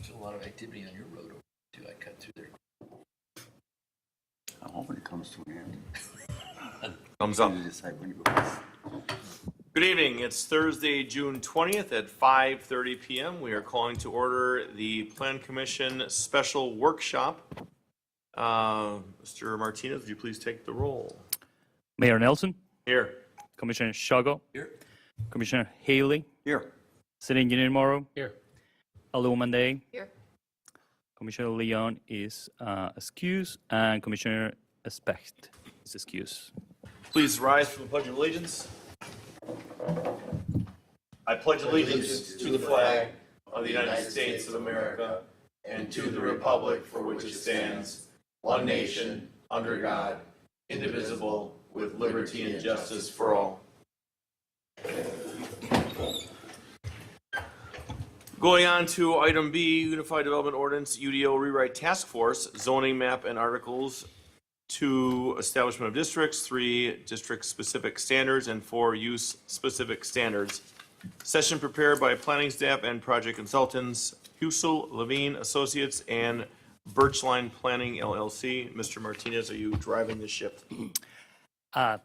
There's a lot of activity on your road over too. I cut through there. I'm hoping it comes to an end. Thumbs up. You decide when you go. Good evening. It's Thursday, June 20th at 5:30 p.m. We are calling to order the Plan Commission Special Workshop. Mr. Martinez, would you please take the roll? Mayor Nelson, Here. Commissioner Shago, Here. Commissioner Haley, Here. City Engineer Morrow, Here. Alumande, Here. Commissioner Leon is excused, and Commissioner Specht is excused. Please rise for the Pledge of Allegiance. I pledge allegiance to the flag of the United States of America and to the republic for which it stands, one nation, under God, indivisible, with liberty and justice for all. Going on to item B, Unified Development Ordinance, UDO Rewrite Task Force, zoning map and articles, 2, establishment of districts, 3, district-specific standards, and 4, use-specific standards. Session prepared by planning staff and project consultants, Husel, Levine Associates, and Birchline Planning LLC. Mr. Martinez, are you driving the ship?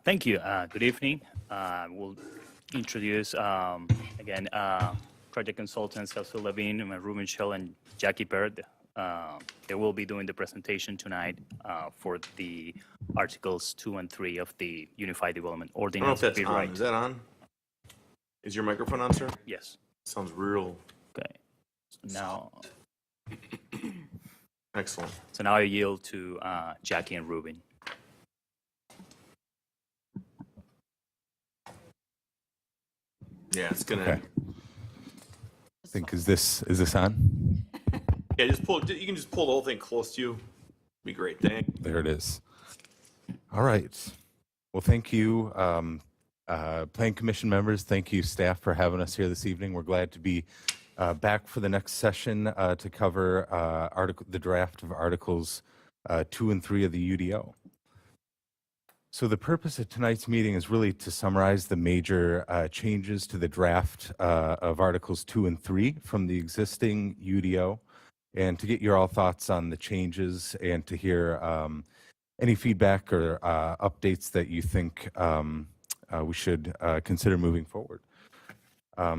Thank you. Good evening. We'll introduce again project consultants Husel Levine, Ruben Shell, and Jackie Bird. They will be doing the presentation tonight for the Articles 2 and 3 of the Unified Development I don't know Ordinance. if that's on. Rewrite. Is that on? Is your microphone on, sir? Yes. Sounds real Okay. So excellent. now I yield to Jackie and Ruben. Yeah, it's gonna. Okay. I think is this on? Yeah, just pull. You can just pull the whole thing close to you. Be great. Thank. There it is. All right. Well, thank you, Plan Commission members. Thank you, staff, for having us here this evening. We're glad to be back for the next session to cover the draft of Articles 2 and 3 of the UDO. So the purpose of tonight's meeting is really to summarize the major changes to the draft of Articles 2 and 3 from the existing UDO, and to get your all thoughts on the changes and to hear any feedback or updates that you think we should consider moving forward.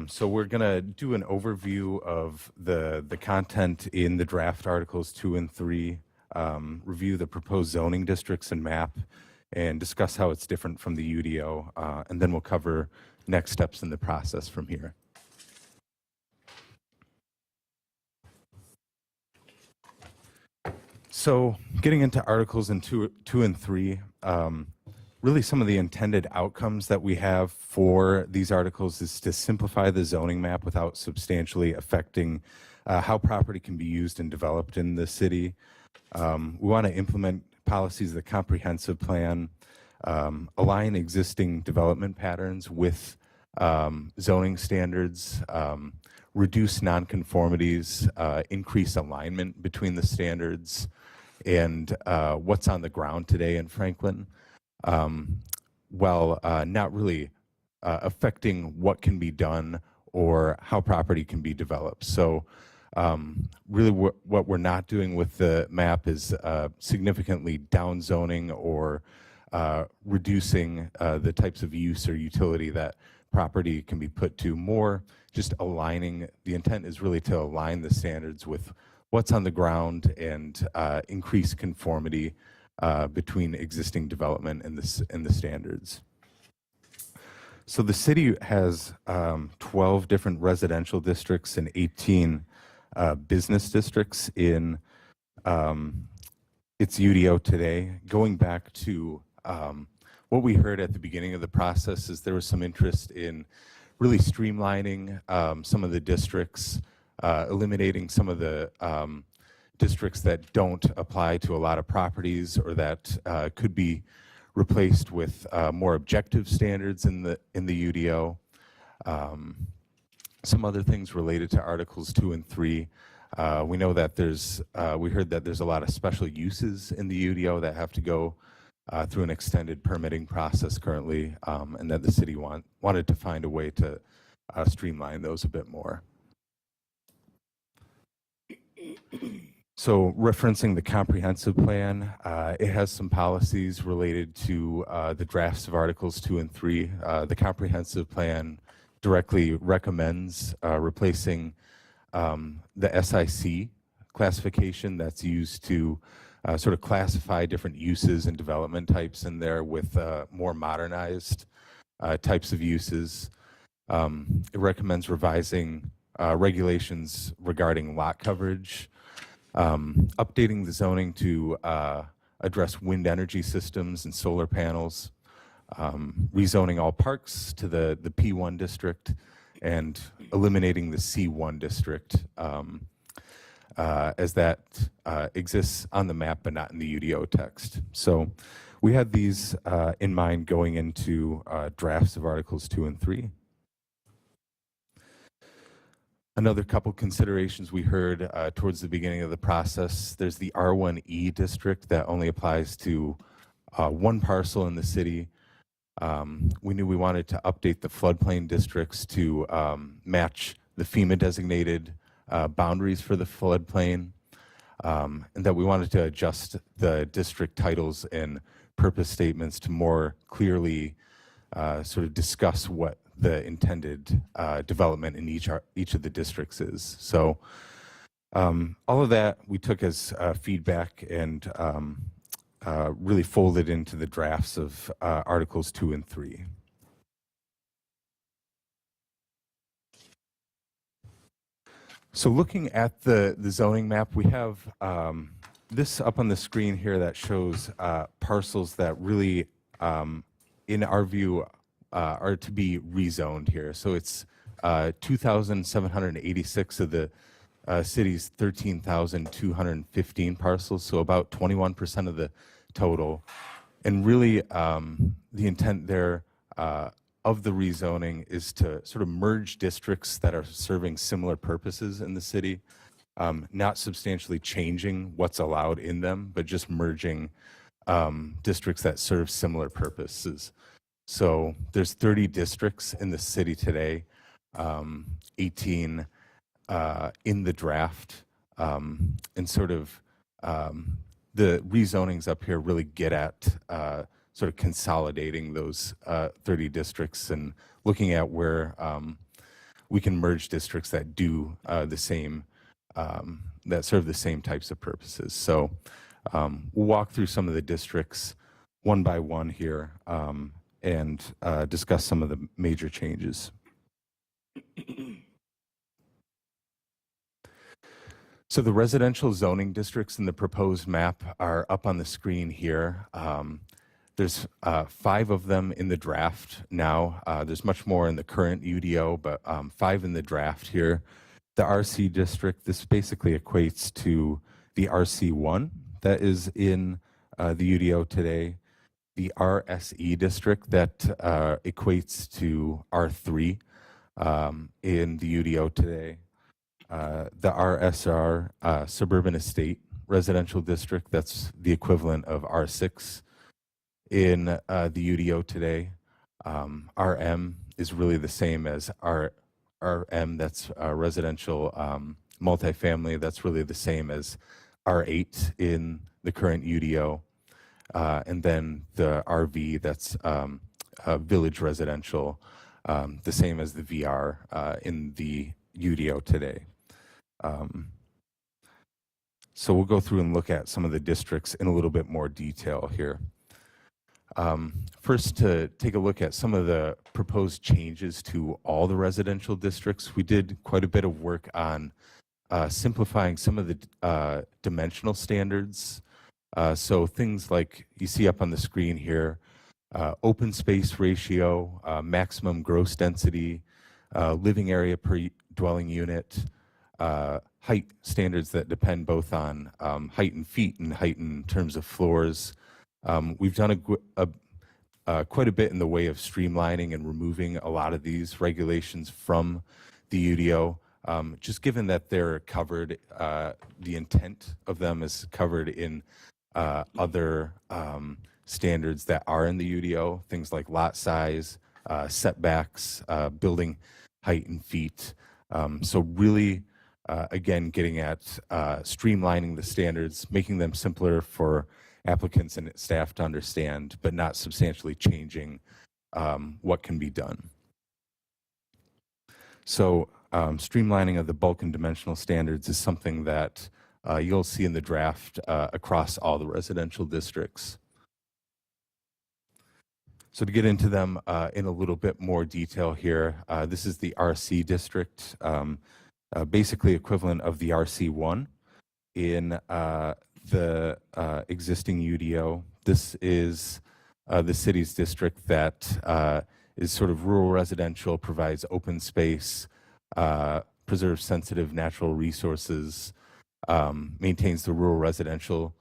So we're going to do an overview of the content in the draft Articles 2 and 3, review the proposed zoning districts and map, and discuss how it's different from the UDO, and then we'll cover next steps in the process from here. So getting into Articles in 2 and 3, really some of the intended outcomes that we have for these articles is to simplify the zoning map without substantially affecting how property can be used and developed in the city. We want to implement policies of the comprehensive plan, align existing development patterns with zoning standards, reduce nonconformities, increase alignment between the standards and what's on the ground today in Franklin, while not really affecting what can be done or how property can be developed. So really what we're not doing with the map is significantly downzoning or reducing the types of use or utility that property can be put to. More just aligning. The intent is really to align the standards with what's on the ground and increase conformity between existing development and the standards. So the city has 12 different residential districts and 18 business districts in its UDO today. Going back to what we heard at the beginning of the process is there was some interest in really streamlining some of the districts, eliminating some of the districts that don't apply to a lot of properties or that could be replaced with more objective standards in the UDO. Some other things related to Articles 2 and 3. We know that we heard that there's a lot of special uses in the UDO that have to go through an extended permitting process currently, and that the city wanted to find a way to streamline those a bit more. So referencing the comprehensive plan, it has some policies related to the drafts of Articles 2 and 3. The comprehensive plan directly recommends replacing the SIC classification that's used to sort of classify different uses and development types in there with more modernized types of uses. It recommends revising regulations regarding lot coverage, updating the zoning to address wind energy systems and solar panels, rezoning all parks to the P1 district, and eliminating the C1 district as that exists on the map but not in the UDO text. So we had these in mind going into drafts of Articles 2 and 3. Another couple considerations we heard towards the beginning of the process, there's the R1E district that only applies to one parcel in the city. We knew we wanted to update the floodplain districts to match the FEMA designated boundaries for the floodplain, and that we wanted to adjust the district titles and purpose statements to more clearly sort of discuss what the intended development in each of the districts is. So all of that we took as feedback and really folded into the drafts of Articles 2 and 3. So looking at the zoning map, we have this up on the screen here that shows parcels that really, in our view, are to be rezoned here. So it's 2,786 of the city's 13,215 parcels, so about 21% of the total. And really, the intent there of the rezoning is to sort of merge districts that are serving similar purposes in the city, not substantially changing what's allowed in them, but just merging districts that serve similar purposes. So there's 30 districts in the city today, 18 in the draft, and sort of the rezonings up here really get at sort of consolidating those 30 districts and looking at where we can merge districts that do the same, that serve the same types of purposes. So we'll walk through some of the districts one by one here and discuss some of the major changes. So the residential zoning districts in the proposed map are up on the screen here. There's 5 of them in the draft now. There's much more in the current UDO, but 5 in the draft here. The RC district, this basically equates to the RC1 that is in the UDO today. The RSE district that equates to R3 in the UDO today. The RSR suburban estate residential district, that's the equivalent of R6 in the UDO today. RM is really the same as RM, that's residential multifamily, that's really the same as R8 in the current UDO. And then the RV, that's village residential, the same as the VR in the UDO today. So we'll go through and look at some of the districts in a little bit more detail here. First, to take a look at some of the proposed changes to all the residential districts, we did quite a bit of work on simplifying some of the dimensional standards. So things like you see up on the screen here, open space ratio, maximum gross density, living area per dwelling unit, height standards that depend both on height in feet and height in terms of floors. We've done quite a bit in the way of streamlining and removing a lot of these regulations from the UDO, just given that they're covered, the intent of them is covered in other standards that are in the UDO, things like lot size, setbacks, building height and feet. So really again, getting at streamlining the standards, making them simpler for applicants and staff to understand, but not substantially changing what can be done. So streamlining of the bulk and dimensional standards is something that you'll see in the draft across all the residential districts. So to get into them in a little bit more detail here, this is the RC district, basically equivalent of the RC1 in the existing UDO. This is the city's district that is sort of rural residential, provides open space, preserves sensitive natural resources, maintains the rural residential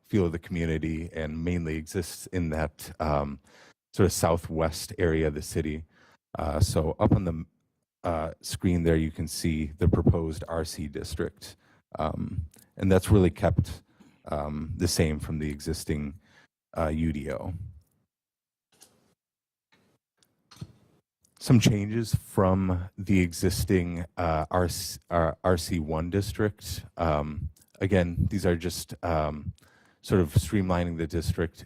feel of the community, and mainly exists in that sort of southwest area of the city. So up on the screen there, you can see the proposed RC district. And that's really kept the same from the existing UDO. Some changes from the existing RC1 district. Again, these are just sort of streamlining the district.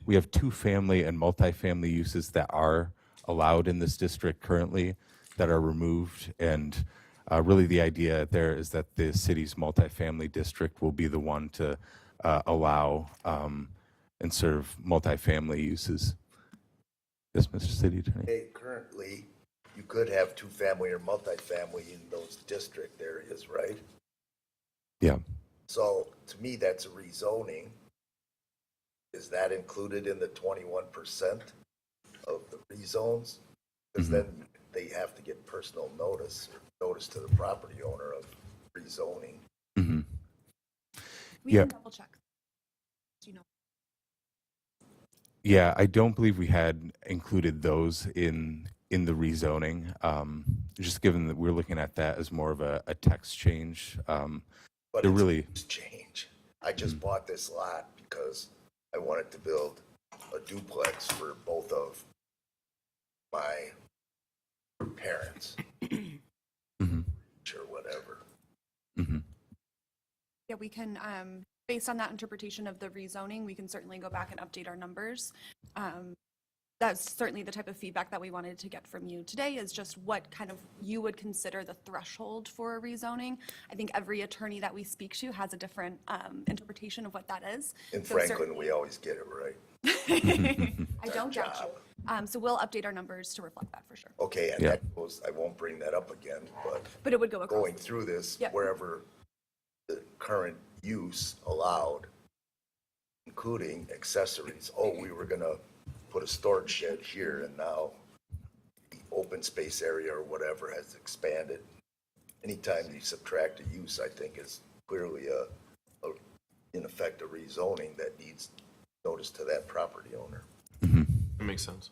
We have 2-family and multifamily uses that are allowed in this district currently that are removed. And really the idea there is that the city's multifamily district will be the one to allow and serve multifamily uses. Yes, Mr. City Attorney. Hey, currently, you could have 2-family or multifamily in those district areas, right? Yeah. So to me, that's a rezoning. Is that included in the 21% of the rezones? Because then they have to get personal notice to the property owner of rezoning. Mm-hmm. We Yeah. can double check. Do you know? Yeah, I don't believe we had included those in the rezoning, just given that we're looking at that as more of a text change. But They're it's really- a use change. I just bought this lot because I wanted to build a duplex for both of my parents, Mhm. or whatever. Mhm. Yeah, we can, based on that interpretation of the rezoning, we can certainly go back and update our numbers. That's certainly the type of feedback that we wanted to get from you today, is just what kind of you would consider the threshold for a rezoning. I think every attorney that we speak to has a different interpretation of what that is. In So cer- Franklin, we always get it right. I don't doubt you. So we'll update our numbers to reflect that for sure. Okay, and Yeah. that goes, I won't bring that up again, but But it would go across. going through this, Yep. wherever the current use allowed, including accessories, we were gonna put a storage shed here, and now the open space area or whatever has expanded. Anytime you subtract a use, I think is clearly in effect, a rezoning that needs notice to that property owner. That makes sense.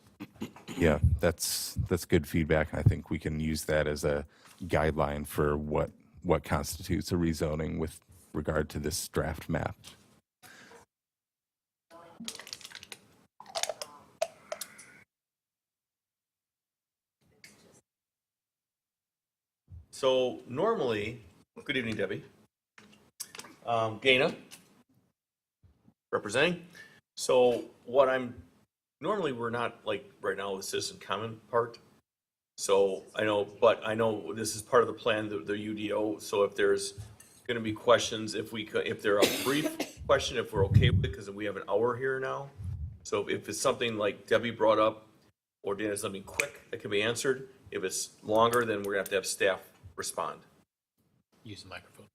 Yeah, that's good feedback. I think we can use that as a guideline for what constitutes a rezoning with regard to this draft map. So normally, good evening, Debbie. Gaina, representing. So normally we're not like right now with citizen comment part. So I know this is part of the plan, the UDO. So if there's going to be questions, if they're a brief question, if we're okay with it, because we have an hour here now. So if it's something like Debbie brought up, or Dana, something quick that can be answered, if it's longer, then we're going to have staff respond. Use the microphone.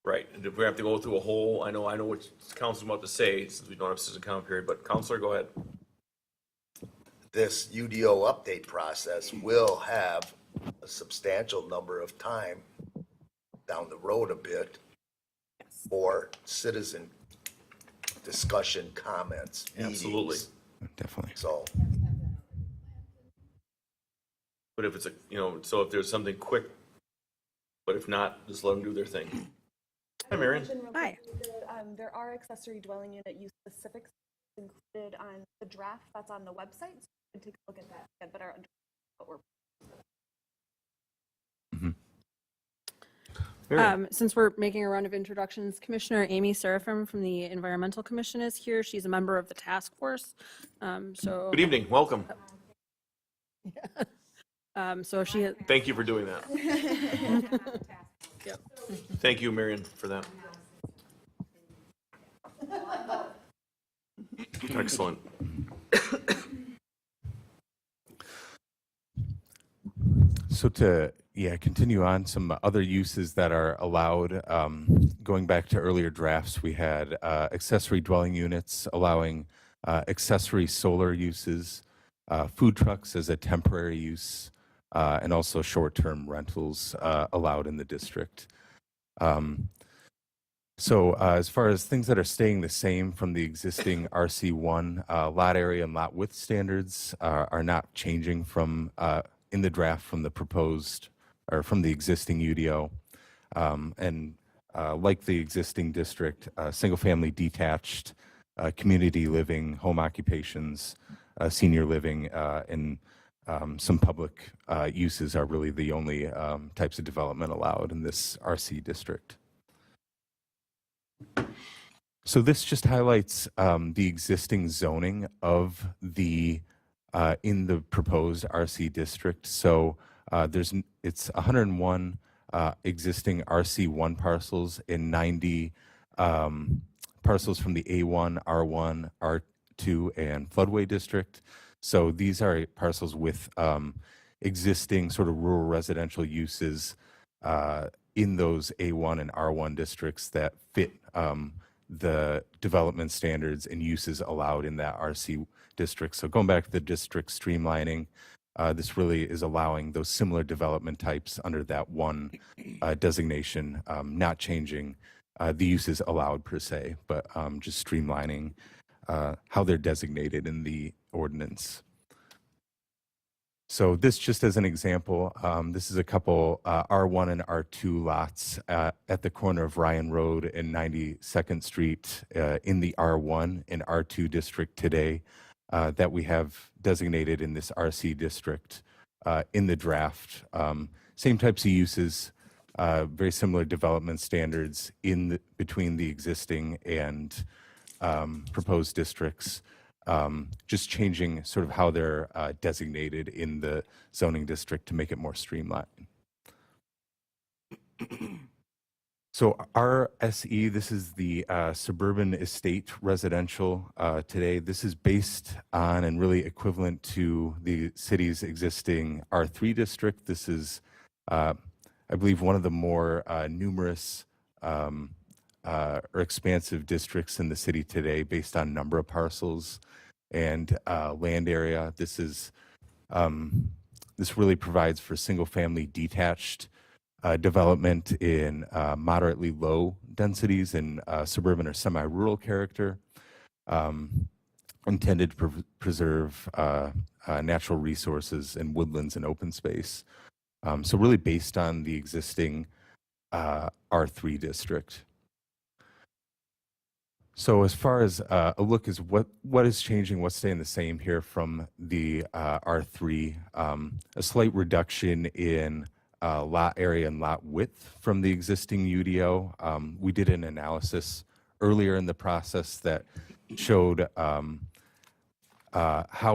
Right, and if we have to go through a whole, I know what council's about to say, since we don't have citizen comment period, but Counselor, go ahead. This UDO update process will have a substantial number of time down the road a bit for citizen discussion, comments, Absolutely. meetings. Definitely. So, But if it's so if there's something quick, but if not, just let them do their thing. Hi, Marion. Hi. There are accessory dwelling unit use specifics included on the draft that's on the website. So you can take a look at that, get better understanding of what we're. Miriam. Since we're making a round of introductions, Commissioner Amy Seraphim from the Environmental Commission is here. She's a member of the task force. So, Good evening, welcome. so she, Thank you for doing that. Yep. Thank you, Marion, for that. Excellent. So to continue on some other uses that are allowed. Going back to earlier drafts, we had accessory dwelling units allowing accessory solar uses, food trucks as a temporary use, and also short-term rentals allowed in the district. So as far as things that are staying the same from the existing RC1, lot area and lot width standards are not changing from in the draft from the proposed or from the existing UDO. And like the existing district, single-family detached, community living, home occupations, senior living, and some public uses are really the only types of development allowed in this RC district. So this just highlights the existing zoning of the in the proposed RC district. So it's 101 existing RC1 parcels and 90 parcels from the A1, R1, R2, and floodway district. So these are parcels with existing sort of rural residential uses in those A1 and R1 districts that fit the development standards and uses allowed in that RC district. So going back to the district streamlining, this really is allowing those similar development types under that one designation, not changing the uses allowed per se, but just streamlining how they're designated in the ordinance. So this just as an example, this is a couple R1 and R2 lots at the corner of Ryan Road and 92nd Street in the R1 and R2 district today that we have designated in this RC district in the draft. Same types of uses, very similar development standards between the existing and proposed districts. Just changing sort of how they're designated in the zoning district to make it more streamlined. So RSE, this is the suburban estate residential today. This is based on and really equivalent to the city's existing R3 district. This is, I believe, one of the more numerous or expansive districts in the city today based on number of parcels and land area. This is this really provides for single-family detached development in moderately low densities in suburban or semi-rural character, intended to preserve natural resources and woodlands and open space. So really based on the existing R3 district. So as far as a look is what is changing, what's staying the same here from the R3, a slight reduction in lot area and lot width from the existing UDO. We did an analysis earlier in the process that showed how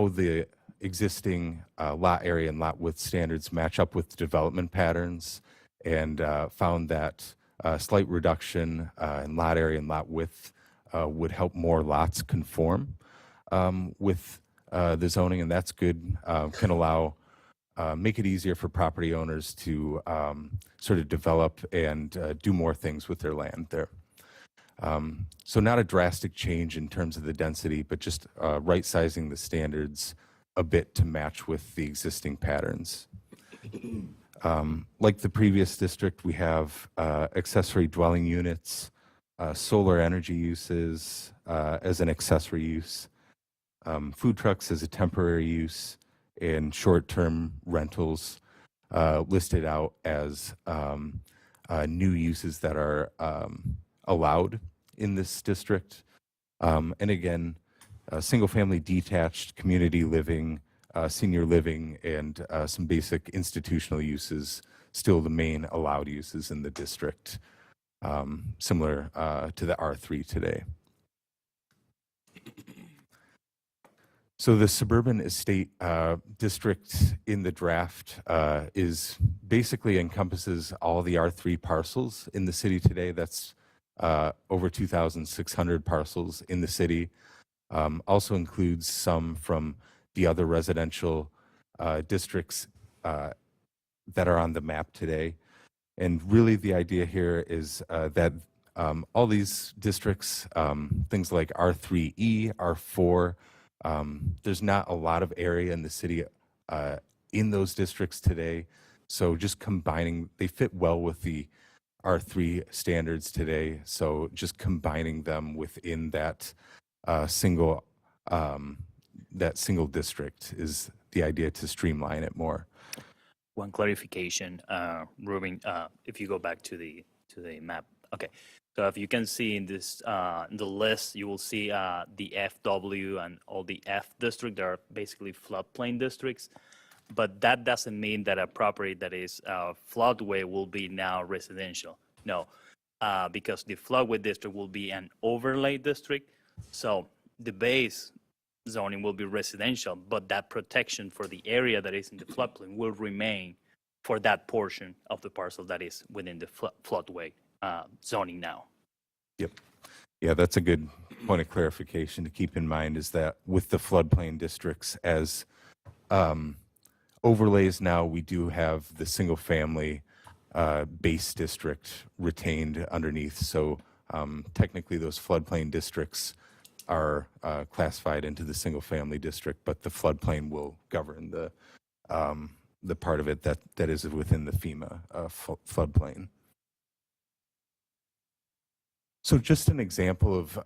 the existing lot area and lot width standards match up with development patterns, and found that a slight reduction in lot area and lot width would help more lots conform with the zoning, and that's good. Can allow, make it easier for property owners to sort of develop and do more things with their land there. So not a drastic change in terms of the density, but just right sizing the standards a bit to match with the existing patterns. Like the previous district, we have accessory dwelling units, solar energy uses as an accessory use, food trucks as a temporary use, and short-term rentals listed out as new uses that are allowed in this district. And again, single-family detached, community living, senior living, and some basic institutional uses still the main allowed uses in the district, similar to the R3 today. So the suburban estate district in the draft is basically encompasses all the R3 parcels in the city today. That's over 2,600 parcels in the city. Also includes some from the other residential districts that are on the map today. And really the idea here is that all these districts, things like R3E, R4, there's not a lot of area in the city in those districts today. So just combining, they fit well with the R3 standards today. So just combining them within that single district is the idea, to streamline it more. One clarification, Ruben, if you go back to the map. Okay, so if you can see in this the list, you will see the FW and all the F district. They are basically floodplain districts, but that doesn't mean that a property that is floodway will be now residential. No, because the floodway district will be an overlay district. So the base zoning will be residential, but that protection for the area that is in the floodplain will remain for that portion of the parcel that is within the floodway zoning now. Yep. Yeah, that's a good point of clarification to keep in mind, is that with the floodplain districts as overlays now, we do have the single family base district retained underneath. So technically those floodplain districts are classified into the single family district, but the floodplain will govern the part of it that is within the FEMA floodplain. So just an example of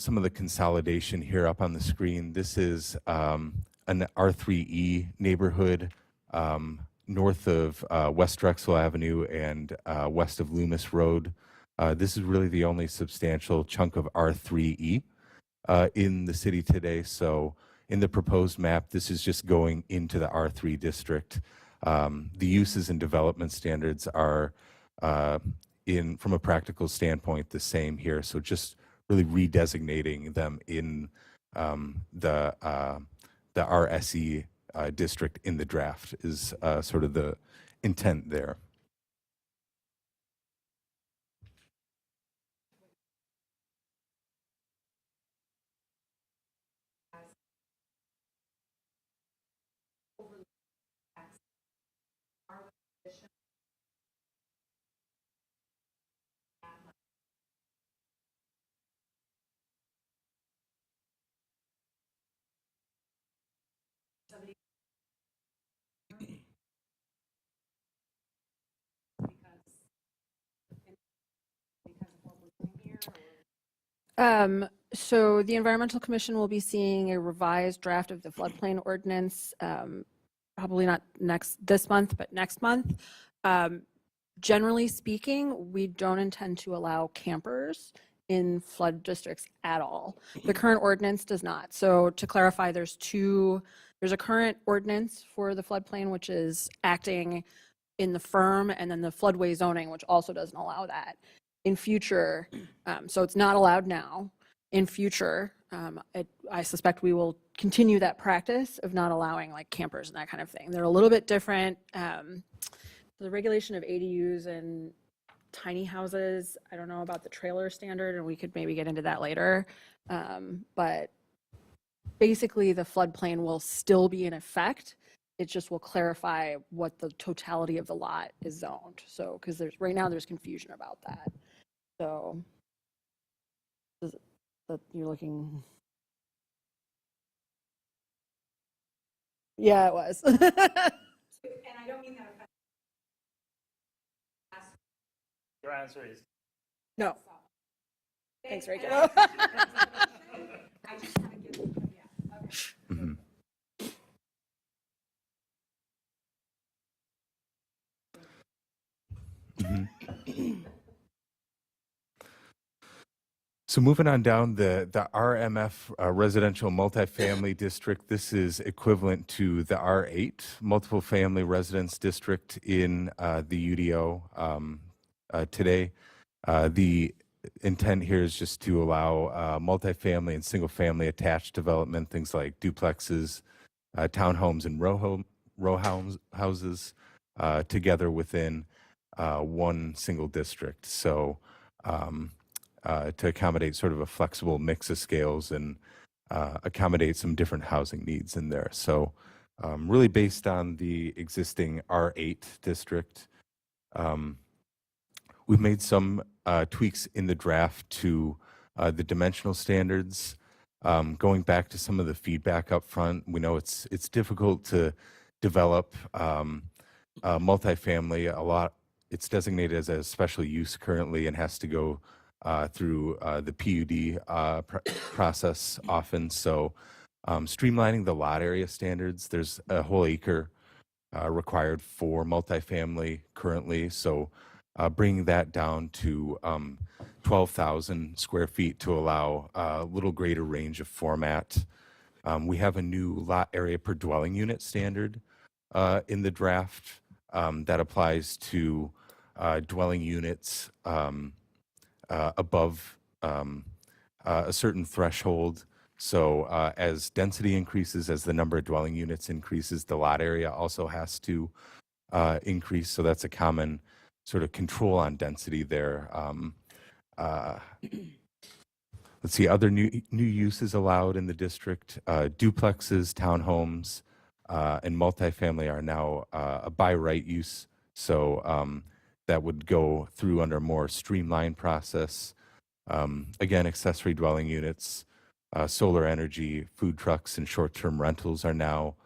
some of the consolidation here up on the screen. This is an R3E neighborhood north of West Drexel Avenue and west of Loomis Road. This is really the only substantial chunk of R3E in the city today. So in the proposed map, this is just going into the R3 district. The uses and development standards are from a practical standpoint, the same here. So just really redesignating them in the RSE district in the draft is sort of the intent there. So the Environmental Commission will be seeing a revised draft of the floodplain ordinance, probably not this month, but next month. Generally speaking, we don't intend to allow campers in flood districts at all. The current ordinance does not. So to clarify, there's a current ordinance for the floodplain, which is acting in the firm, and then the floodway zoning, which also doesn't allow that. In future, so it's not allowed now. In future, I suspect we will continue that practice of not allowing like campers and that kind of thing. They're a little bit different. The regulation of ADUs and tiny houses, I don't know about the trailer standard, and we could maybe get into that later. But basically the floodplain will still be in effect. It just will clarify what the totality of the lot is zoned. So, because right now there's confusion about that. So, you're looking. Yeah, it was. And I don't mean that. Your answer is No. Thanks, Rachel. Mhm. Mhm. So moving on down, the RMF residential multifamily district, this is equivalent to the R8 multiple family residence district in the UDO today. The intent here is just to allow multifamily and single family attached development, things like duplexes, townhomes and row houses together within one single district. So to accommodate sort of a flexible mix of scales and accommodate some different housing needs in there. So really based on the existing R8 district, we've made some tweaks in the draft to the dimensional standards. Going back to some of the feedback up front, we know it's difficult to develop multifamily. It's designated as a special use currently and has to go through the PUD process often. So streamlining the lot area standards, there's a whole acre required for multifamily currently. So bringing that down to 12,000 square feet to allow a little greater range of format. We have a new lot area per dwelling unit standard in the draft that applies to dwelling units above a certain threshold. So as density increases, as the number of dwelling units increases, the lot area also has to increase. So that's a common sort of control on density there. Let's see, other new uses allowed in the district. Duplexes, townhomes, and multifamily are now a by right use. So that would go through under a more streamlined process. Again, accessory dwelling units, solar energy, food trucks, and short-term rentals are now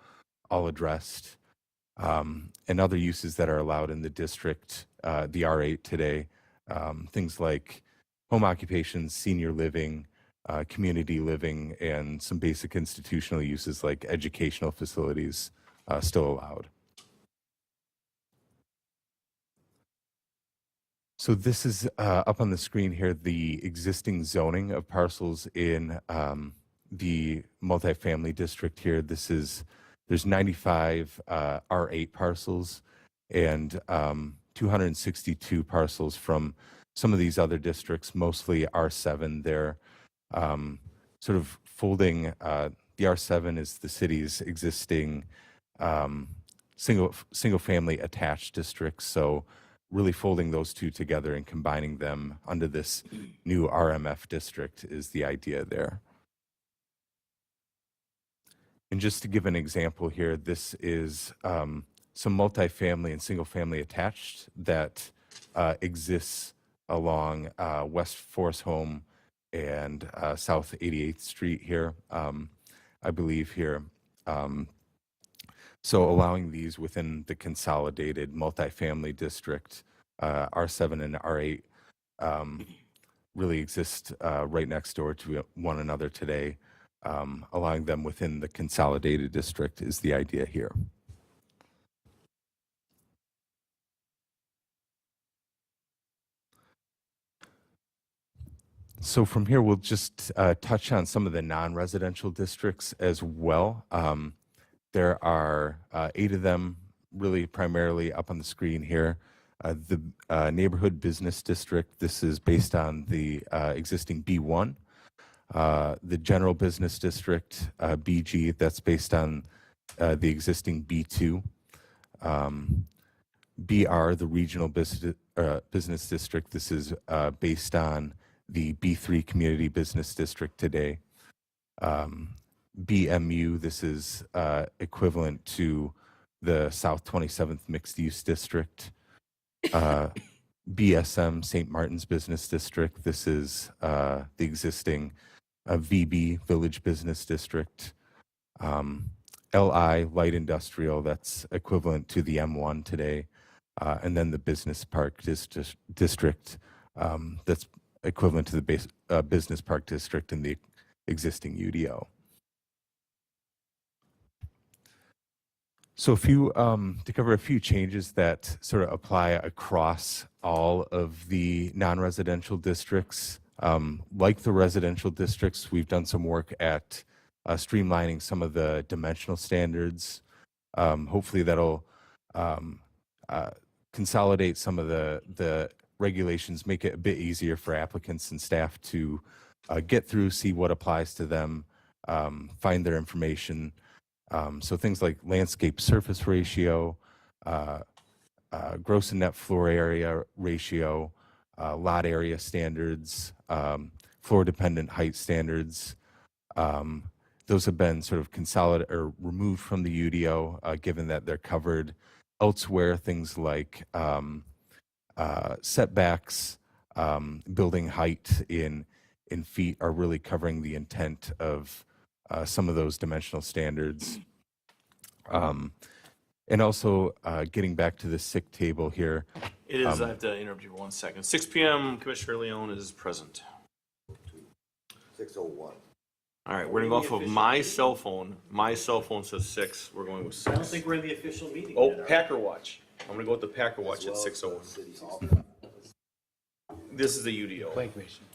all addressed. And other uses that are allowed in the district, the R8 today, things like home occupations, senior living, community living, and some basic institutional uses like educational facilities still allowed. So this is up on the screen here, the existing zoning of parcels in the multifamily district here. There's 95 R8 parcels and 262 parcels from some of these other districts, mostly R7. They're sort of folding, the R7 is the city's existing single family attached districts. So really folding those two together and combining them under this new RMF district is the idea there. And just to give an example here, this is some multifamily and single family attached that exists along West Forest Home and South 88th Street here, I believe here. So allowing these within the consolidated multifamily district, R7 and R8 really exist right next door to one another today. Allowing them within the consolidated district is the idea here. So from here, we'll just touch on some of the non-residential districts as well. There are 8 of them, really primarily up on the screen here. The neighborhood business district, this is based on the existing B1. The general business district, BG, that's based on the existing B2. BR, the regional business district, this is based on the B3 community business district today. BMU, this is equivalent to the South 27th mixed use district. BSM, St. Martin's business district, this is the existing VB, Village Business District. LI, Light Industrial, that's equivalent to the M1 today. And then the Business Park District, that's equivalent to the Business Park District in the existing UDO. So to cover a few changes that sort of apply across all of the non-residential districts. Like the residential districts, we've done some work at streamlining some of the dimensional standards. Hopefully that'll consolidate some of the regulations, make it a bit easier for applicants and staff to get through, see what applies to them, find their information. So things like landscape surface ratio, gross and net floor area ratio, lot area standards, floor dependent height standards. Those have been sort of consolidated or removed from the UDO, given that they're covered elsewhere. Things like setbacks, building height in feet are really covering the intent of some of those dimensional standards. And also getting back to the sick table here. It is, I have to interrupt you for 1 second. 6 p.m., Commissioner Leone is present. 6:01. All right, we're gonna go off of my cell phone. My cell phone says 6. We're going with 6. I don't think we're in the official meeting Oh, yet, are we? Packer Watch. I'm gonna go with the Packer Watch at 6:01. This is the UDO. Plan commission.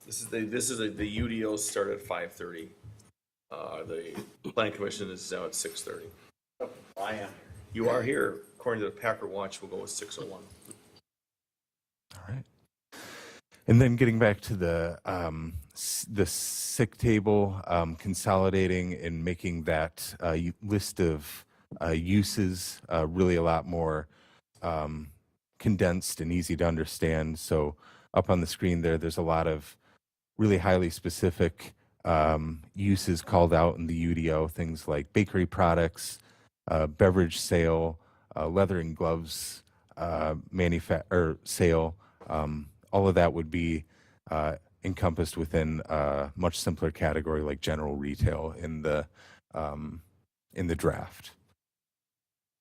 This is the UDO start at 5:30. The Plan Commission is now at 6:30. I am. You are here, according to the Packer Watch. We'll go with 6:01. All right. And then getting back to the sick table, consolidating and making that list of uses really a lot more condensed and easy to understand. So up on the screen there's a lot of really highly specific uses called out in the UDO, things like bakery products, beverage sale, leather and gloves sale. All of that would be encompassed within a much simpler category like general retail in the draft.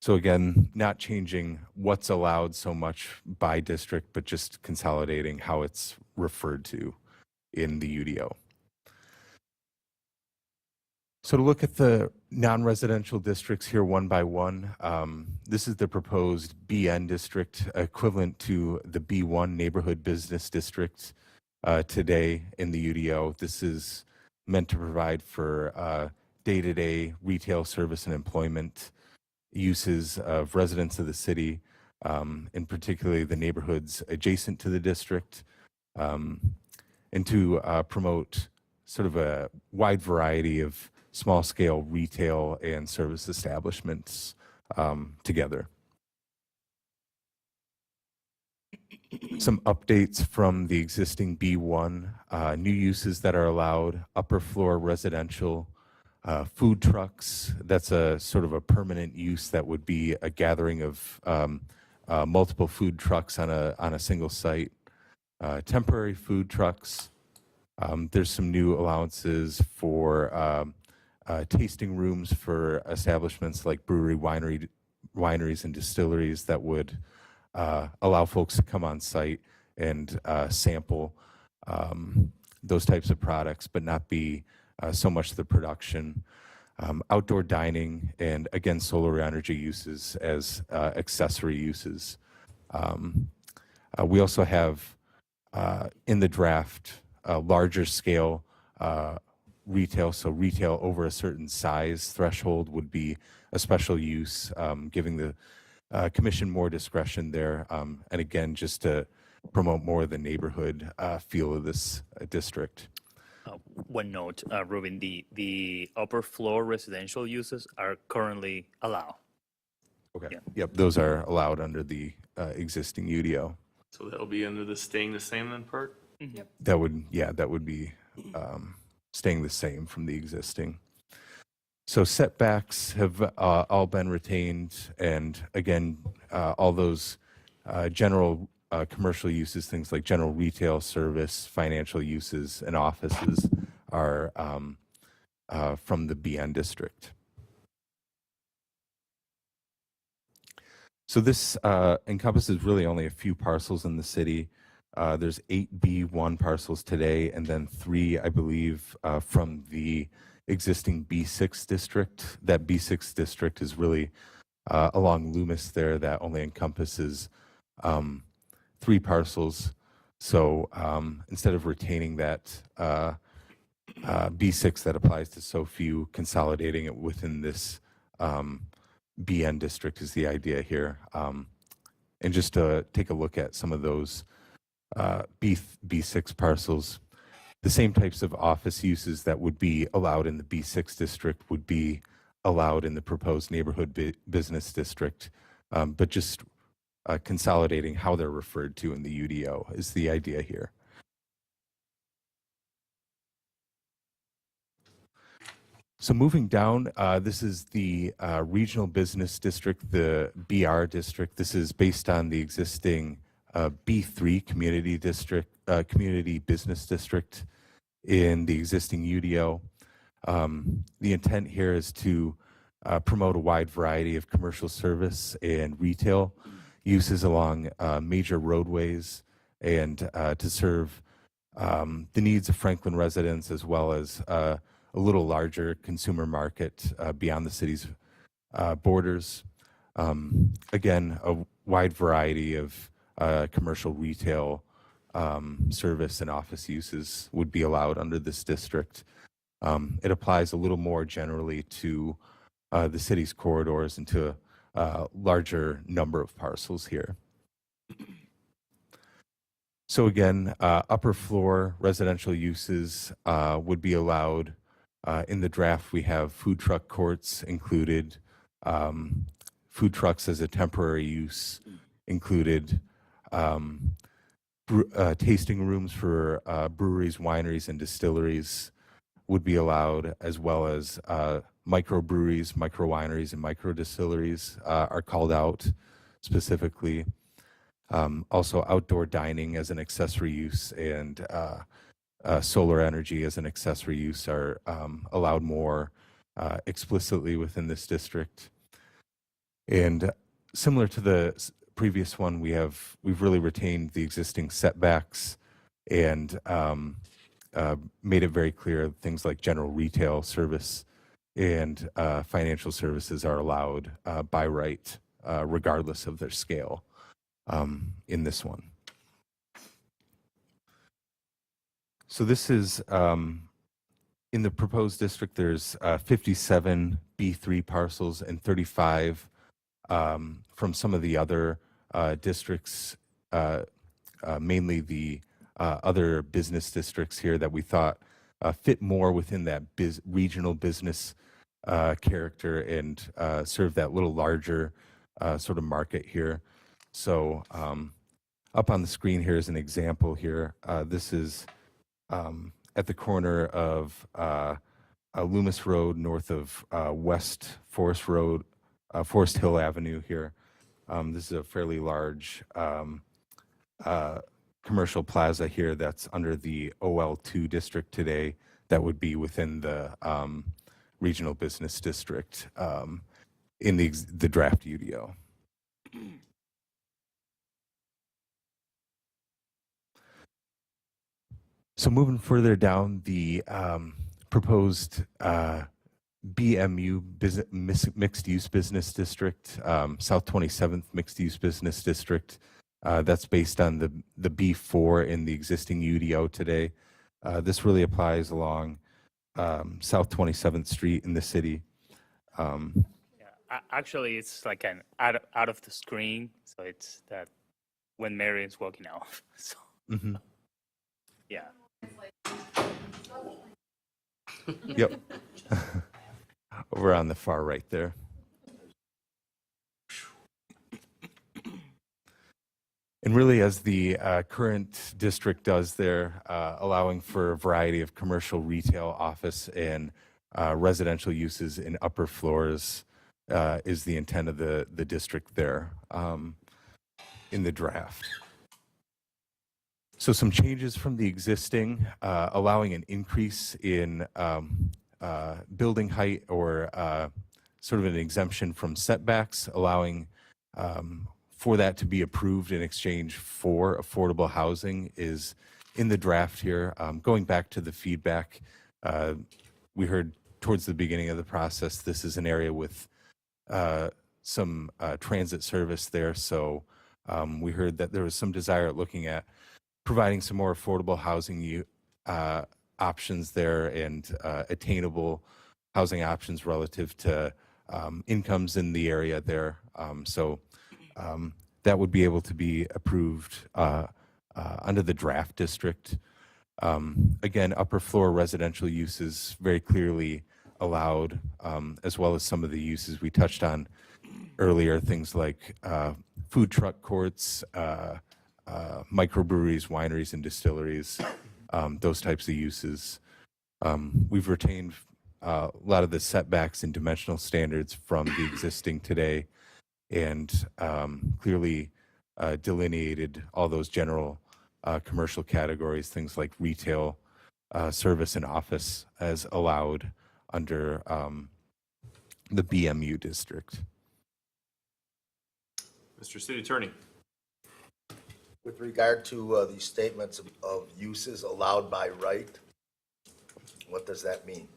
So again, not changing what's allowed so much by district, but just consolidating how it's referred to in the UDO. So to look at the non-residential districts here one by one, this is the proposed BN district equivalent to the B1 neighborhood business district today in the UDO. This is meant to provide for day-to-day retail service and employment uses of residents of the city, and particularly the neighborhoods adjacent to the district, and to promote sort of a wide variety of small-scale retail and service establishments together. Some updates from the existing B1, new uses that are allowed, upper floor residential, food trucks. That's a sort of a permanent use that would be a gathering of multiple food trucks on a single site. Temporary food trucks. There's some new allowances for tasting rooms for establishments like brewery, wineries, and distilleries that would allow folks to come on site and sample those types of products, but not be so much the production. Outdoor dining, and again, solar energy uses as accessory uses. We also have in the draft larger scale retail, so retail over a certain size threshold would be a special use, giving the commission more discretion there, and again, just to promote more of the neighborhood feel of this district. One note, Ruben, the upper floor residential uses are currently allowed. Okay. Yeah. Yep, those are allowed under the existing UDO. So that'll be under the staying the same then part? That would be staying the same from the existing. So setbacks have all been retained, and again, all those general commercial uses, things like general retail, service, financial uses, and offices are from the BN district. So this encompasses really only a few parcels in the city. There's 8 B1 parcels today, and then 3, I believe, from the existing B6 district. That B6 district is really along Loomis there, that only encompasses 3 parcels. So instead of retaining that B6 that applies to so few, consolidating it within this BN district is the idea here. And just to take a look at some of those B6 parcels, the same types of office uses that would be allowed in the B6 district would be allowed in the proposed neighborhood business district, but just consolidating how they're referred to in the UDO is the idea here. So moving down, this is the regional business district, the BR district. This is based on the existing B3 community district, community business district in the existing UDO. The intent here is to promote a wide variety of commercial service and retail uses along major roadways and to serve the needs of Franklin residents as well as a little larger consumer market beyond the city's borders. Again, a wide variety of commercial retail service and office uses would be allowed under this district. It applies a little more generally to the city's corridors and to a larger number of parcels here. So again, upper floor residential uses would be allowed. In the draft, we have food truck courts included, food trucks as a temporary use included, tasting rooms for breweries, wineries, and distilleries would be allowed, as well as microbreweries, micro wineries, and micro distilleries are called out specifically. Also, outdoor dining as an accessory use and solar energy as an accessory use are allowed more explicitly within this district. And similar to the previous one, we've really retained the existing setbacks and made it very clear things like general retail service and financial services are allowed by right, regardless of their scale in this one. So this is, in the proposed district, there's 57 B3 parcels and 35 from some of the other districts, mainly the other business districts here that we thought fit more within that regional business character and serve that little larger sort of market here. So up on the screen here is an example here. This is at the corner of Loomis Road, north of West Forest Road, Forest Hill Avenue here. This is a fairly large commercial plaza here that's under the OL2 district today that would be within the regional business district in the draft UDO. So moving further down, the proposed BMU mixed-use business district, South 27th mixed-use business district. That's based on the B4 in the existing UDO today. This really applies along South 27th Street in the city. Actually, it's like an out of the screen, so it's that when Mary is walking out. So yeah. Yep. Over on the far right there. And really, as the current district does there, allowing for a variety of commercial, retail, office, and residential uses in upper floors is the intent of the district there in the draft. So some changes from the existing, allowing an increase in building height or sort of an exemption from setbacks, allowing for that to be approved in exchange for affordable housing is in the draft here. Going back to the feedback, we heard towards the beginning of the process, this is an area with some transit service there. So we heard that there was some desire at looking at providing some more affordable housing options there and attainable housing options relative to incomes in the area there. So that would be able to be approved under the draft district. Again, upper floor residential uses very clearly allowed, as well as some of the uses we touched on earlier, things like food truck courts, microbreweries, wineries, and distilleries, those types of uses. We've retained a lot of the setbacks and dimensional standards from the existing today and clearly delineated all those general commercial categories, things like retail, service, and office as allowed under the BMU district. Mr. City Attorney. With regard to these statements of uses allowed by right, what does that mean?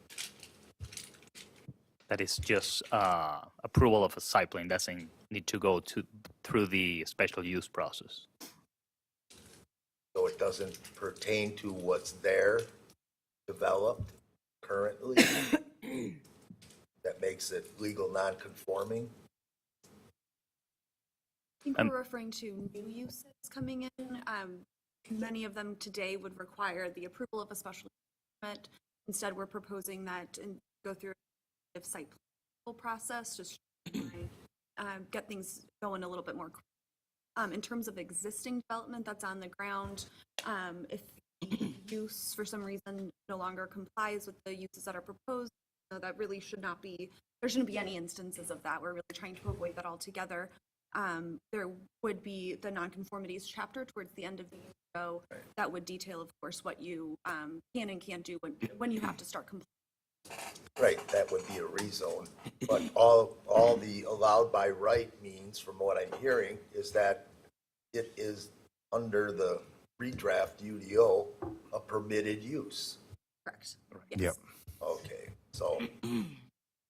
That is just approval of a site plan. Doesn't need to go through the special use process. So it doesn't pertain to what's there, developed currently, that makes it legal non-conforming? I think we're referring to new uses coming in. Many of them today would require the approval of a special permit. Instead, we're proposing that and go through a site plan process, just get things going a little bit more quickly. In terms of existing development that's on the ground, if use for some reason no longer complies with the uses that are proposed, that really should not be, there shouldn't be any instances of that. We're really trying to avoid that altogether. There would be the nonconformities chapter towards the end of the year that would detail, of course, what you can and can't do when you have to start complying. Right, that would be a rezone. But all the allowed by right means, from what I'm hearing, is that it is under the redraft UDO a permitted use. Correct. Yep. Yes. Okay, so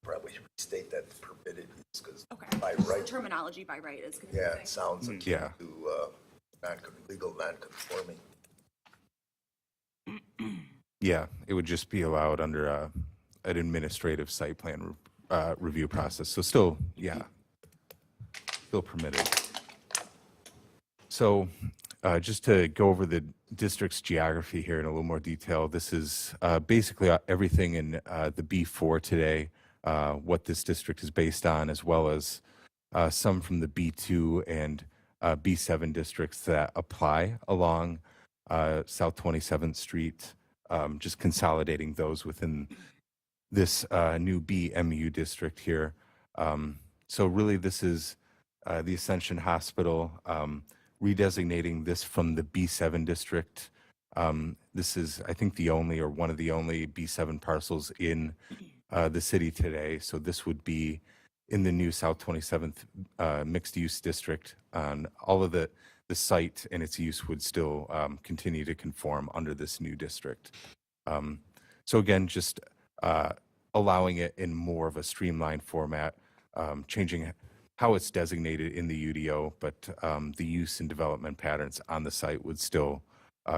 probably restate that permitted use because Okay. by The right, terminology by right is confusing. yeah, it sounds akin Yeah. to legal non-conforming. Yeah, it would just be allowed under an administrative site plan review process. So still, yeah, still permitted. So just to go over the district's geography here in a little more detail, this is basically everything in the B4 today, what this district is based on, as well as some from the B2 and B7 districts that apply along South 27th Street, just consolidating those within this new BMU district here. So really this is the Ascension Hospital, redesignating this from the B7 district. This is, I think, the only or one of the only B7 parcels in the city today. So this would be in the new South 27th mixed use district. All of the site and its use would still continue to conform under this new district. So again, just allowing it in more of a streamlined format, changing how it's designated in the UDO, but the use and development patterns on the site would still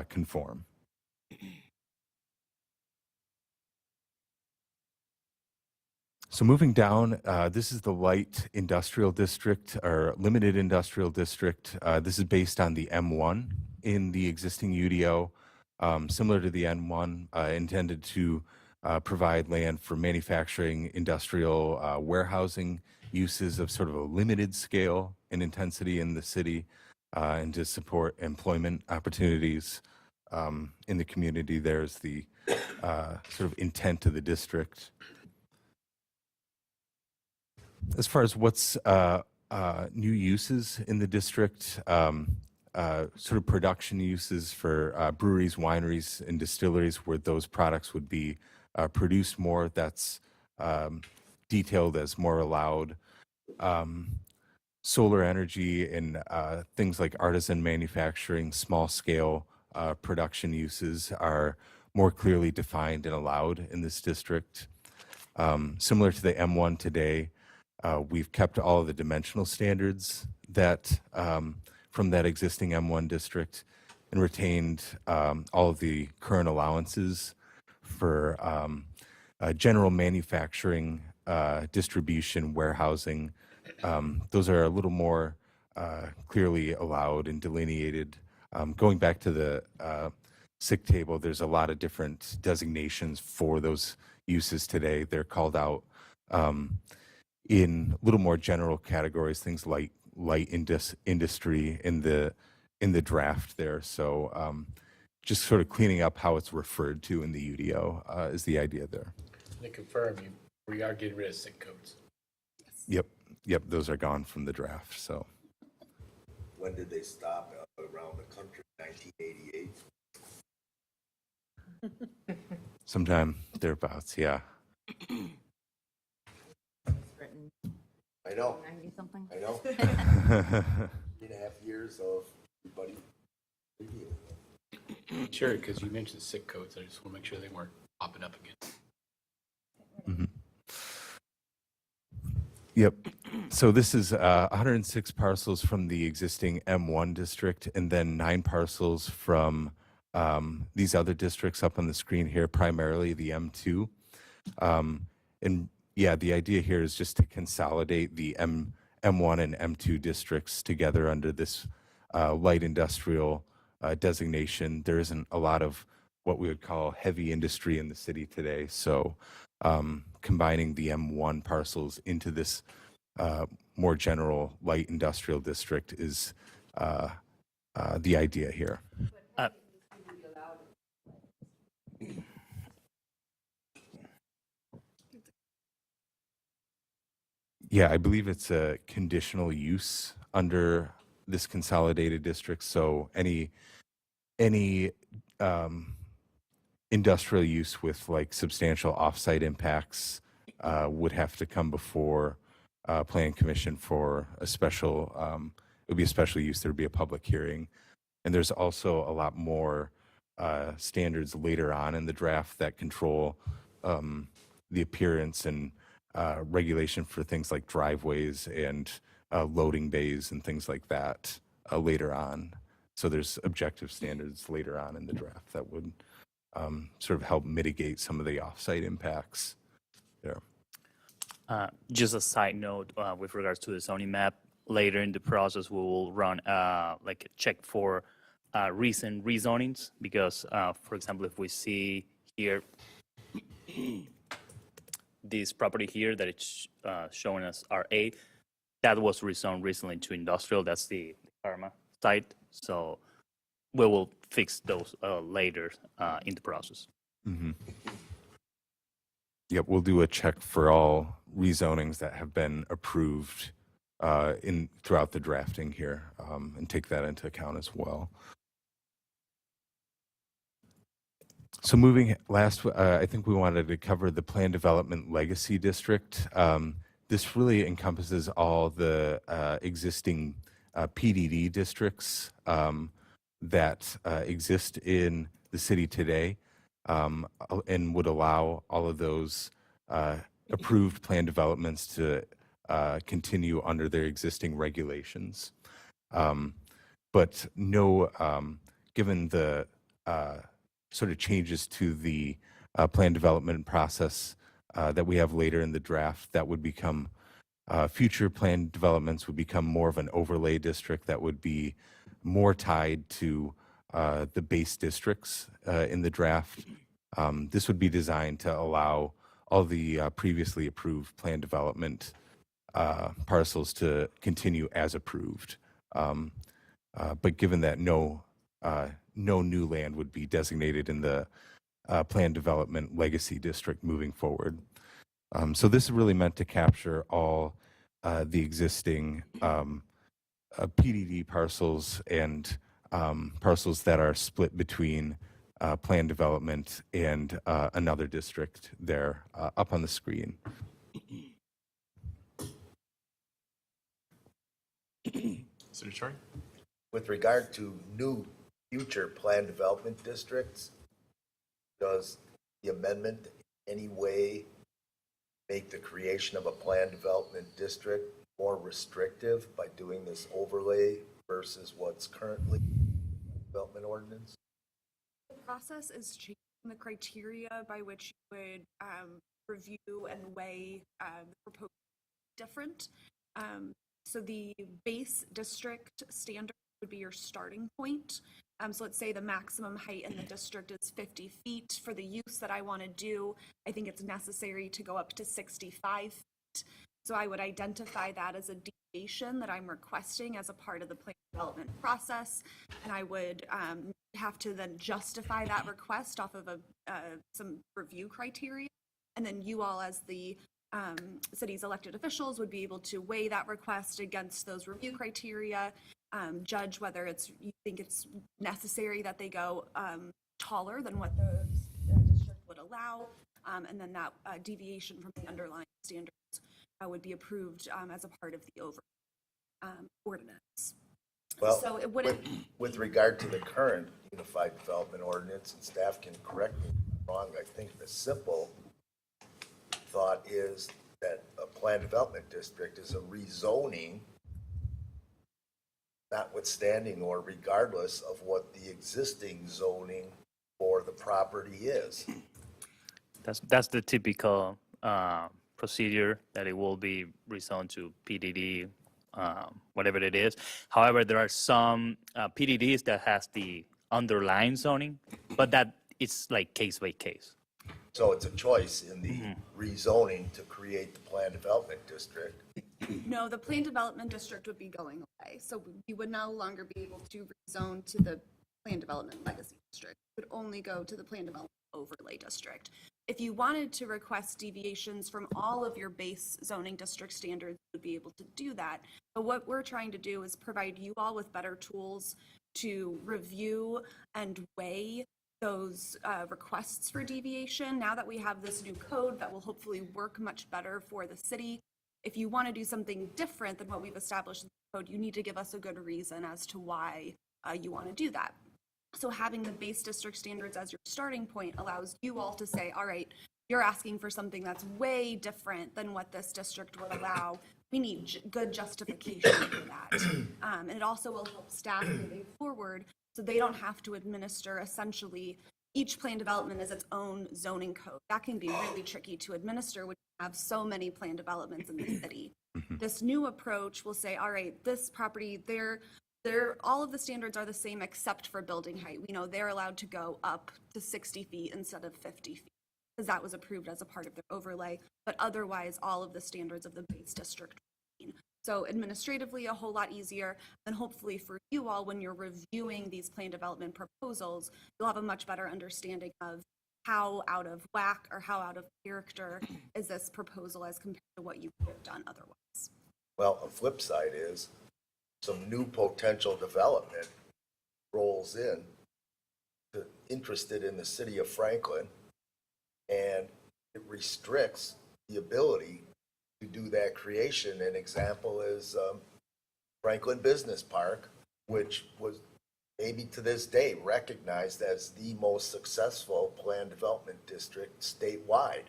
conform. So moving down, this is the light industrial district or limited industrial district. This is based on the M1 in the existing UDO, similar to the N1, intended to provide land for manufacturing, industrial, warehousing uses of sort of a limited scale and intensity in the city, and to support employment opportunities in the community. There's the sort of intent of the district. As far as what's new uses in the district, sort of production uses for breweries, wineries, and distilleries where those products would be produced more, that's detailed as more allowed. Solar energy and things like artisan manufacturing, small scale production uses are more clearly defined and allowed in this district. Similar to the M1 today, we've kept all of the dimensional standards that from that existing M1 district. and retained all of the current allowances for general manufacturing, distribution, warehousing. Those are a little more clearly allowed and delineated. Going back to the SIC table, there's a lot of different designations for those uses today. They're called out in a little more general categories, things like light industry in the draft there. So just sort of cleaning up how it's referred to in the UDO is the idea there. To confirm, we are getting rid of SIC codes. Yep, those are gone from the draft. So When did they stop around the country? 1988? sometime thereabouts, yeah. I know, 90-something. I know. 3.5 years of everybody reviewing it. Sure, because you mentioned SIC codes. I just want to make sure they weren't popping up again. Yep. So this is 106 parcels from the existing M1 district, and then 9 parcels from these other districts up on the screen here, primarily the M2. And yeah, the idea here is just to consolidate the M1 and M2 districts together under this light industrial designation. There isn't a lot of what we would call heavy industry in the city today. So combining the M1 parcels into this more general light industrial district is the idea here. Yeah, I believe it's a conditional use under this consolidated district. So any industrial use with like substantial offsite impacts would have to come before Plan Commission for a special. It would be a special use. There would be a public hearing, and there's also a lot more standards later on in the draft that control the appearance and regulation for things like driveways and loading bays and things like that later on. So there's objective standards later on in the draft that would sort of help mitigate some of the offsite impacts there. Just a side note with regards to the zoning map, later in the process, we will run like a check for recent rezonings because, for example, if we see here, this property here that it's showing us RA, that was rezoned recently to industrial. That's the Karma site. So we will fix those later in the process. Mm-hmm. Yep, we'll do a check for all rezonings that have been approved throughout the drafting here and take that into account as well. So moving last, I think we wanted to cover the Plan Development Legacy District. This really encompasses all the existing PDD districts that exist in the city today and would allow all of those approved plan developments to continue under their existing regulations. But no, given the sort of changes to the plan development process that we have later in the draft, that would become future plan developments would become more of an overlay district that would be more tied to the base districts in the draft. This would be designed to allow all the previously approved plan development parcels to continue as approved. But given that no new land would be designated in the Plan Development Legacy District moving forward. So this is really meant to capture all the existing PDD parcels and parcels that are split between plan development and another district there up on the screen. Senator Chari? With regard to new future plan development districts, does the amendment in any way make the creation of a plan development district more restrictive by doing this overlay versus what's currently development ordinance? The process is changing the criteria by which you would review and weigh the proposal different. So the base district standard would be your starting point. So let's say the maximum height in the district is 50 feet. For the use that I want to do, I think it's necessary to go up to 65 feet. So I would identify that as a deviation that I'm requesting as a part of the plan development process. And I would have to then justify that request off of some review criteria. And then you all, as the city's elected officials, would be able to weigh that request against those review criteria, judge whether you think it's necessary that they go taller than what the district would allow, and then that deviation from the underlying standards would be approved as a part of the ordinance. Well, So it wouldn't. with regard to the current Unified Development Ordinance, and staff can correct me if I'm wrong, I think the simple thought is that a planned development district is a rezoning, notwithstanding or regardless of what the existing zoning for the property is. That's the typical procedure, that it will be rezoned to PDD, whatever it is. However, there are some PDDs that has the underlying zoning, but that it's like case by case. So it's a choice in the rezoning to create the planned development district. No, the planned development district would be going away. So we would no longer be able to rezone to the planned development legacy district. It would only go to the planned development overlay district. If you wanted to request deviations from all of your base zoning district standards, you would be able to do that. But what we're trying to do is provide you all with better tools to review and weigh those requests for deviation. Now that we have this new code that will hopefully work much better for the city, if you want to do something different than what we've established in the code, you need to give us a good reason as to why you want to do that. So having the base district standards as your starting point allows you all to say, all right, you're asking for something that's way different than what this district would allow. We need good justification for that. And it also will help staff moving forward so they don't have to administer essentially each plan development is its own zoning code. That can be really tricky to administer when you have so many plan developments in the city. This new approach will say, all right, this property, all of the standards are the same except for building height. We know they're allowed to go up to 60 feet instead of 50 feet because that was approved as a part of their overlay. But otherwise, all of the standards of the base district remain. So administratively, a whole lot easier. And hopefully for you all, when you're reviewing these plan development proposals, you'll have a much better understanding of how out of whack or how out of character is this proposal as compared to what you could have done otherwise. Well, a flip side is some new potential development rolls in interested in the city of Franklin, and it restricts the ability to do that creation. An example is Franklin Business Park, which was maybe to this day recognized as the most successful planned development district statewide.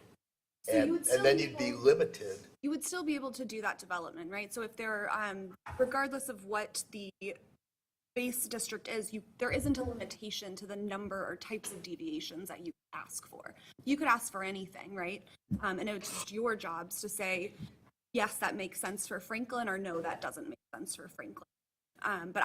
So you would still then be you'd be able- limited. You would still be able to do that development, right? So if there, regardless of what the base district is, there isn't a limitation to the number or types of deviations that you could ask for. You could ask for anything, right? And it's just your jobs to say, yes, that makes sense for Franklin, or no, that doesn't make sense for Franklin. But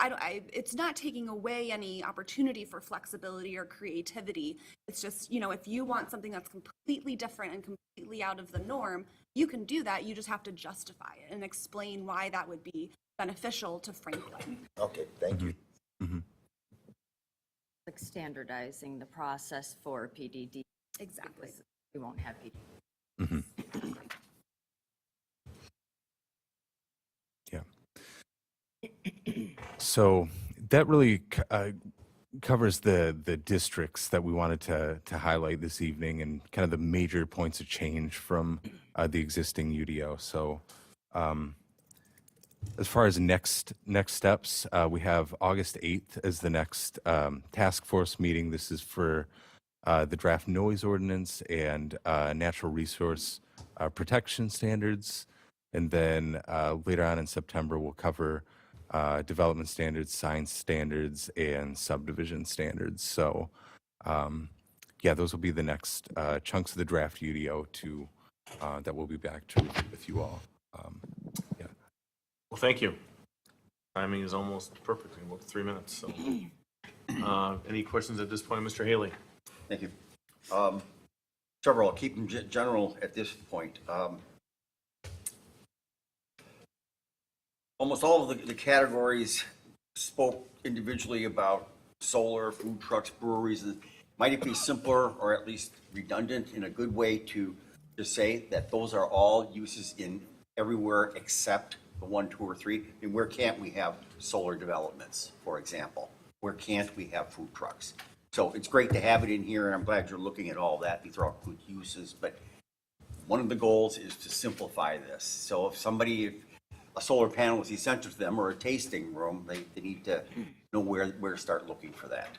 it's not taking away any opportunity for flexibility or creativity. It's just, if you want something that's completely different and completely out of the norm, you can do that. You just have to justify it and explain why that would be beneficial to Franklin. Okay, thank you. Like standardizing the process for PDD. Exactly. Because we won't have PDD. Yeah. So that really covers the districts that we wanted to highlight this evening and kind of the major points of change from the existing UDO. So as far as next steps, we have August 8th as the next task force meeting. This is for the draft noise ordinance and natural resource protection standards. And then later on in September, we'll cover development standards, science standards, and subdivision standards. So, yeah, those will be the next chunks of the draft UDO that we'll be back to review with you all. Yeah. Well, thank you. Timing is almost perfect, in about 3 minutes, so. Any questions at this point, Mr. Haley? Thank you. Several, I'll keep them general at this point. Almost all of the categories spoke individually about solar, food trucks, breweries. Might it be simpler or at least redundant in a good way to say that those are all uses in everywhere except the 1, 2, or 3? And where can't we have solar developments, for example? Where can't we have food trucks? So it's great to have it in here, and I'm glad you're looking at all that. These are all good uses, but one of the goals is to simplify this. So if a solar panel is essential to them, or a tasting room, they need to know where to start looking for that.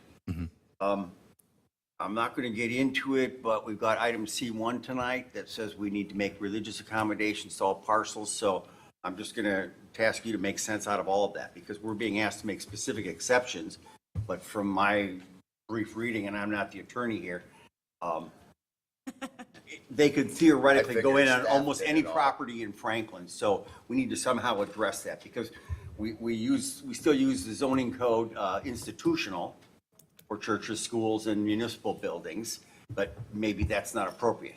I'm not going to get into it, but we've got item C1 tonight that says we need to make religious accommodations to all parcels. So I'm just going to task you to make sense out of all of that, because we're being asked to make specific exceptions. But from my brief reading, and I'm not the attorney here, they could theoretically go in on almost any property in Franklin. So we need to somehow address that, because we still use the zoning code institutional for churches, schools, and municipal buildings, but maybe that's not appropriate.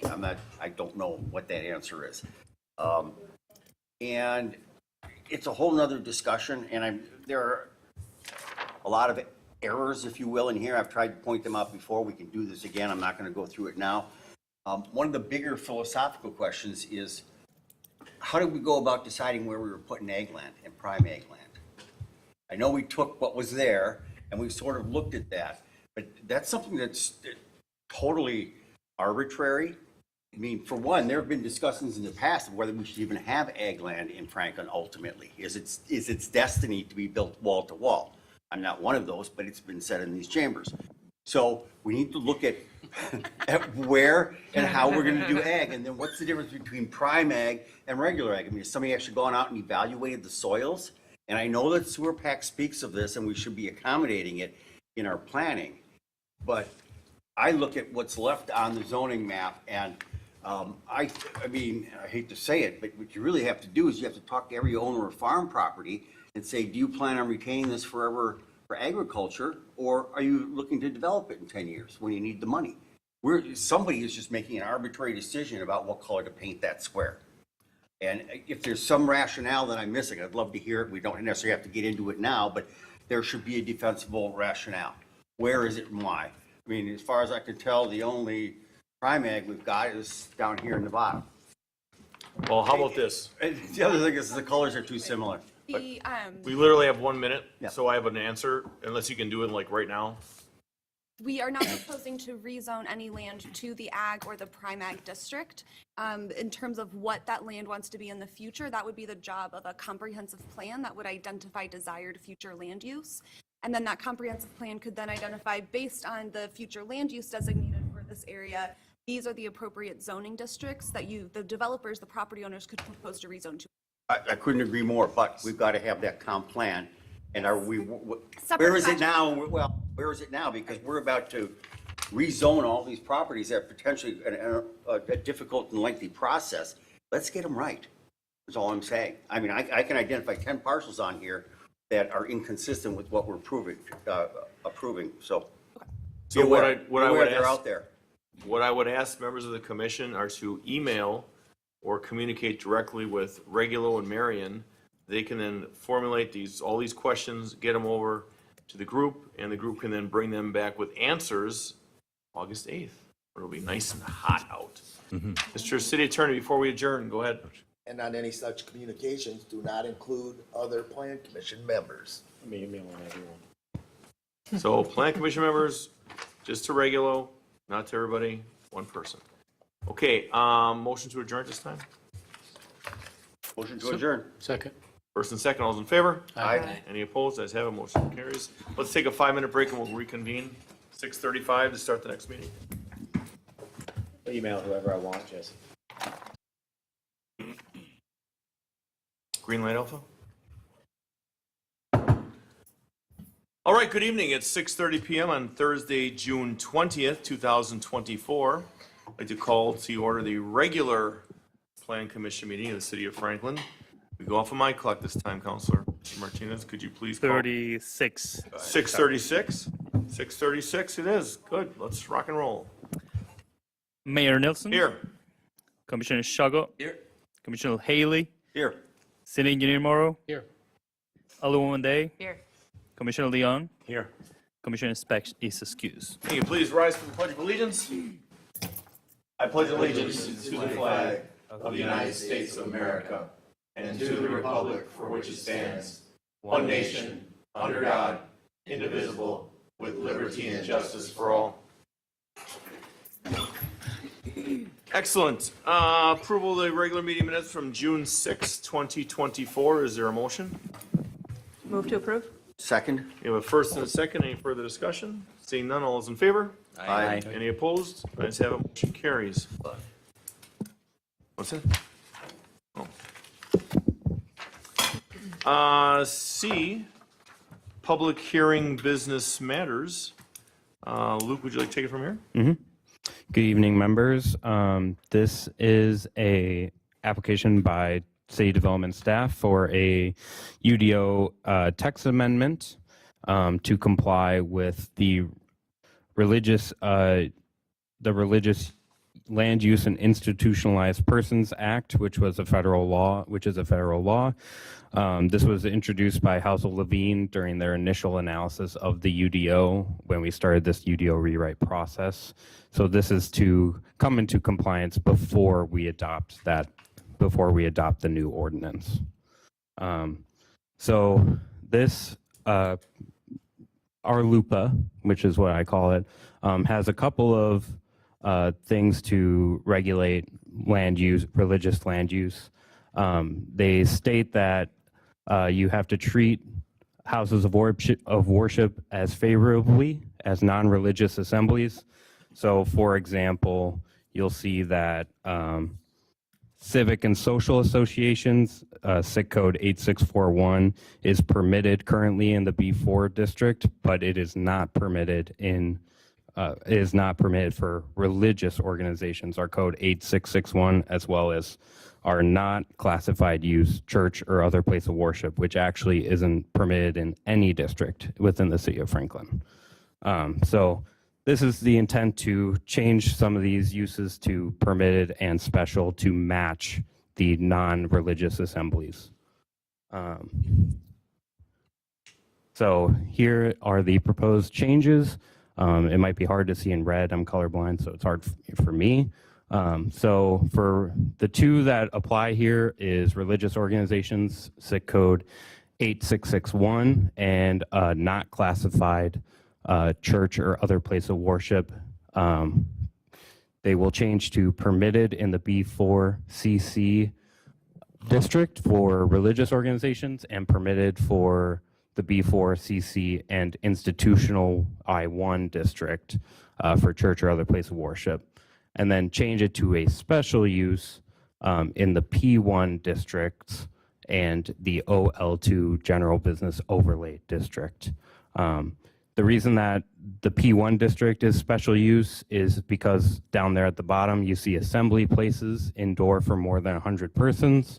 I don't know what that answer is. And it's a whole nother discussion, and there are a lot of errors, if you will, in here. I've tried to point them out before. We can do this again. I'm not going to go through it now. One of the bigger philosophical questions is, how did we go about deciding where we were putting ag land and prime ag land? I know we took what was there and we sort of looked at that, but that's something that's totally arbitrary. I mean, for one, there have been discussions in the past of whether we should even have ag land in Franklin ultimately. Is its destiny to be built wall to wall? I'm not one of those, but it's been said in these chambers. So we need to look at where and how we're going to do ag, and then what's the difference between prime ag and regular ag? I mean, has somebody actually gone out and evaluated the soils? And I know that Sewer PAC speaks of this, and we should be accommodating it in our planning. But I look at what's left on the zoning map, and I mean, I hate to say it, but what you really have to do is you have to talk to every owner of farm property and say, do you plan on retaining this forever for agriculture, or are you looking to develop it in 10 years when you need the money? Somebody is just making an arbitrary decision about what color to paint that square. And if there's some rationale that I'm missing, I'd love to hear it. We don't necessarily have to get into it now, but there should be a defensible rationale. Where is it and why? I mean, as far as I can tell, the only prime ag we've got is down here in the bottom. Well, how about this? And the other thing is the colors are too similar. The, We literally have 1 minute, Yeah. so I have an answer, unless you can do it like right now. we are not proposing to rezone any land to the ag or the prime ag district. In terms of what that land wants to be in the future, that would be the job of a comprehensive plan that would identify desired future land use. And then that comprehensive plan could then identify, based on the future land use designated for this area, these are the appropriate zoning districts that the developers, the property owners could propose to rezone to. I couldn't agree more, but we've got to have that comp plan. And are we, where Separate is it project. now? Well, where is it now? Because we're about to rezone all these properties that are potentially a difficult and lengthy process. Let's get them right, is all I'm saying. I mean, I can identify 10 parcels on here that are inconsistent with what we're approving, so. So what I would They're out ask, there. what I would ask members of the commission are to email or communicate directly with Regulo and Marion. They can then formulate all these questions, get them over to the group, and the group can then bring them back with answers August 8th. It'll be nice and hot out. Mr. City Attorney, before we adjourn, go ahead. And on any such communications, do not include other plan commission members. So plan commission members, just to Regulo, not to everybody, one person. Okay, motion to adjourn at this time? Motion to adjourn. Second. First and second, all those in favor? Aye. Any opposed? Ayes have it, motion carries. Let's take a 5-minute break and we'll reconvene, 6:35 to start the next meeting. Email whoever I want, Jesse. Green light, Alpha? right, good evening. It's 6:30 PM on Thursday, June 20th, 2024. I'd like to call to order the regular Plan Commission meeting of the City of Franklin. We go off of my clock this time, Counselor Martinez. Could you please call? 36. 6:36? 6:36 it is. Good, let's rock and roll. Mayor Nelson. Here. Commissioner Shago. Here. Commissioner Haley. Here. City Engineer Morrow. Here. Alderwoman Day. Here. Commissioner Leon. Here. Commissioner Speck is excused. Can you please rise for the Pledge of Allegiance? I pledge allegiance to the flag of the United States of America and to the republic for which it stands, one nation, under God, indivisible, with liberty and justice for all. Excellent. Approval of the regular meeting minutes from June 6, 2024. Is there a motion? Move to approve? Second? We have a first and a second. Any further discussion? Seeing none, all those in favor? Aye. Any opposed? Ayes have it, motion carries. What's that? Oh. C, public hearing business matters. Luke, would you like to take it from here? Good evening, members. This is a application by City Development staff for a UDO text amendment to comply with the religious Land Use and Institutionalized Persons Act, which is a federal law. This was introduced by House of Levine during their initial analysis of the UDO when we started this UDO rewrite process. So this is to come into compliance before we adopt the new ordinance. So this RLUPA, which is what I call it, has a couple of things to regulate land use, religious land use. They state that you have to treat houses of worship as favorably as non-religious assemblies. So, for example, you'll see that civic and social associations, SIC code 8641, is permitted currently in the B4 district, but it is not permitted for religious organizations. Our code 8661, as well as our not classified use, church or other place of worship, which actually isn't permitted in any district within the city of Franklin. So this is the intent to change some of these uses to permitted and special to match the non-religious assemblies. So here are the proposed changes. It might be hard to see in red. I'm colorblind, so it's hard for me. So for the two that apply here is religious organizations, SIC code 8661, and not classified church or other place of worship. They will change to permitted in the B4 CC district for religious organizations and permitted for the B4 CC and institutional I1 district for church or other place of worship. And then change it to a special use in the P1 districts and the OL2 general business overlay district. The reason that the P1 district is special use is because down there at the bottom, you see assembly places indoor for more than 100 persons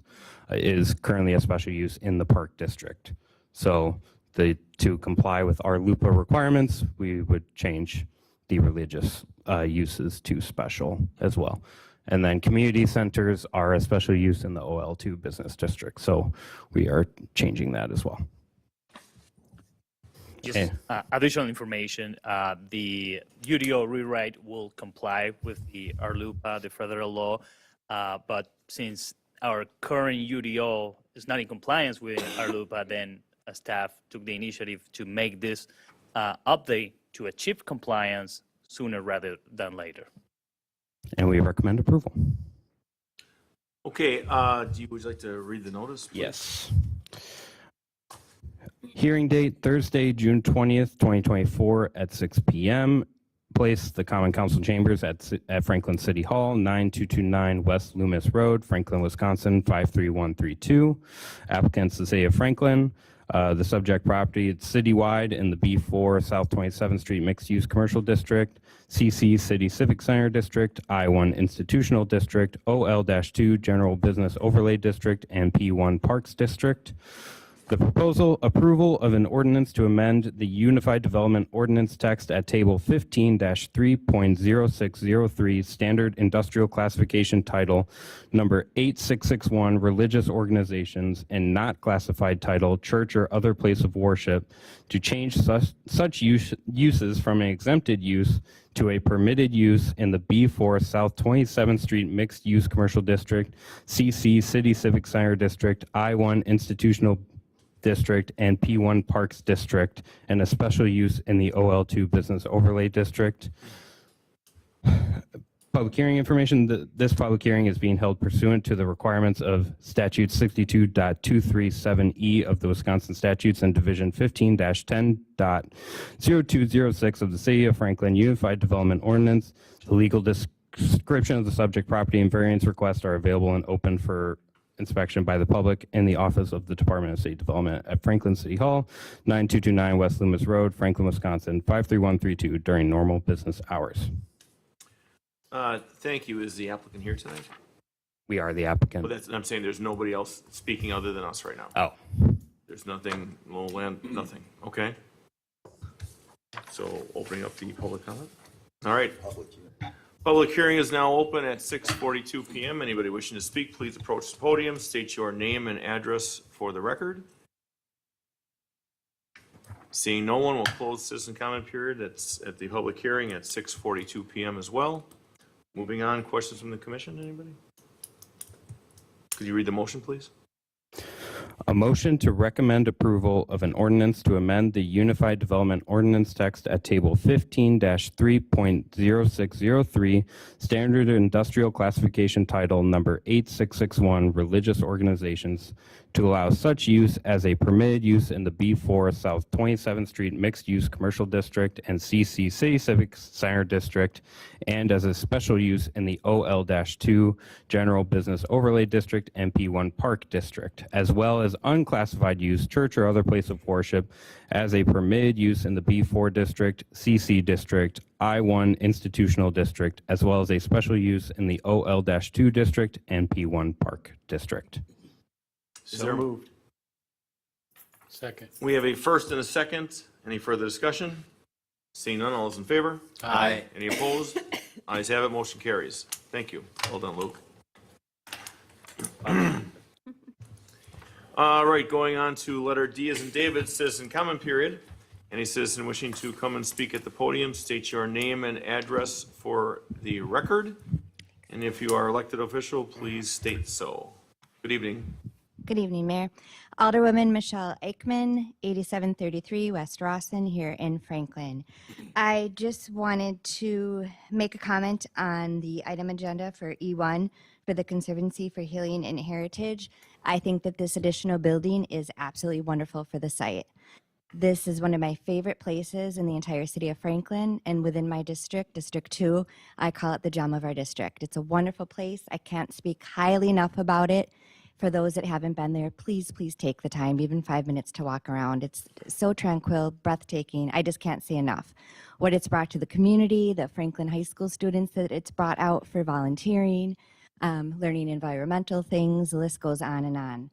is currently a special use in the park district. So to comply with our LUPA requirements, we would change the religious uses to special as well. And then community centers are a special use in the OL2 business district. So we are changing that as well. Just additional information, the UDO rewrite will comply with the RLUPA, the federal law, but since our current UDO is not in compliance with RLUPA, then staff took the initiative to make this update to achieve compliance sooner rather than later. And we recommend approval. Okay, would you like to read the notice, please? Yes. Hearing date Thursday, June 20th, 2024 at 6 p.m. Place the Common Council Chambers at Franklin City Hall, 9229 West Loomis Road, Franklin, Wisconsin, 53132. Applicants, the City of Franklin. The subject property, it's citywide in the B4 South 27th Street Mixed Use Commercial District, CC City Civic Center District, I1 Institutional District, OL-2 General Business Overlay District, and P1 Parks District. The proposal approval of an ordinance to amend the Unified Development Ordinance text at Table 15-3.0603 Standard Industrial Classification Title Number 8661 Religious Organizations and not classified title Church or Other Place of Worship to change such uses from an exempted use to a permitted use in the B4 South 27th Street Mixed Use Commercial District, CC City Civic Center District, I1 Institutional District, and P1 Parks District, and a special use in the OL2 Business Overlay District. Public hearing information. This public hearing is being held pursuant to the requirements of Statute 62.237E of the Wisconsin Statutes and Division 15-10.0206 of the City of Franklin Unified Development Ordinance. The legal description of the subject property and variance requests are available and open for inspection by the public in the office of the Department of City Development at Franklin City Hall, 9229 West Loomis Road, Franklin, Wisconsin, 53132 during normal business hours. Thank you. Is the applicant here tonight? We are the applicant. Well, I'm saying there's nobody else speaking other than us right now. Oh, There's nothing, no land, nothing. Okay. So opening up the public comment. All right. Public hearing is now open at 6:42 PM. Anybody wishing to speak, please approach the podium, state your name and address for the record. Seeing no one, will close citizen comment period. That's at the public hearing at 6:42 PM as well. Moving on, questions from the commission, anybody? Could you read the motion, please? a motion to recommend approval of an ordinance to amend the Unified Development Ordinance text at Table 15-3.0603, Standard Industrial Classification Title Number 8661, Religious Organizations, to allow such use as a permitted use in the B4 South 27th Street Mixed Use Commercial District and CC City Civic Center District, and as a special use in the OL-2 General Business Overlay District and P1 Park District, as well as unclassified use, church or other place of worship, as a permitted use in the B4 District, CC District, I1 Institutional District, as well as a special use in the OL-2 District and P1 Park District. So moved. Second. We have a first and a second. Any further discussion? Seeing none, all those in favor? Aye. Any opposed? Ayes have it, motion carries. Thank you. Well done, Luke. All right, going on to letter D as in David, citizen comment period. Any citizen wishing to come and speak at the podium, state your name and address for the record. And if you are elected official, please state so. Good evening. Good evening, Mayor. Alderwoman Michelle Eichmann, 8733 West Rawson here in Franklin. I just wanted to make a comment on the item agenda for E1 for the Conservancy for Healing and Heritage. I think that this additional building is absolutely wonderful for the site. This is one of my favorite places in the entire city of Franklin, and within my district, District 2, I call it the gem of our district. It's a wonderful place. I can't speak highly enough about it. For those that haven't been there, please take the time, even 5 minutes to walk around. It's so tranquil, breathtaking. I just can't say enough. What it's brought to the community, the Franklin High School students that it's brought out for volunteering, learning environmental things, the list goes on and on.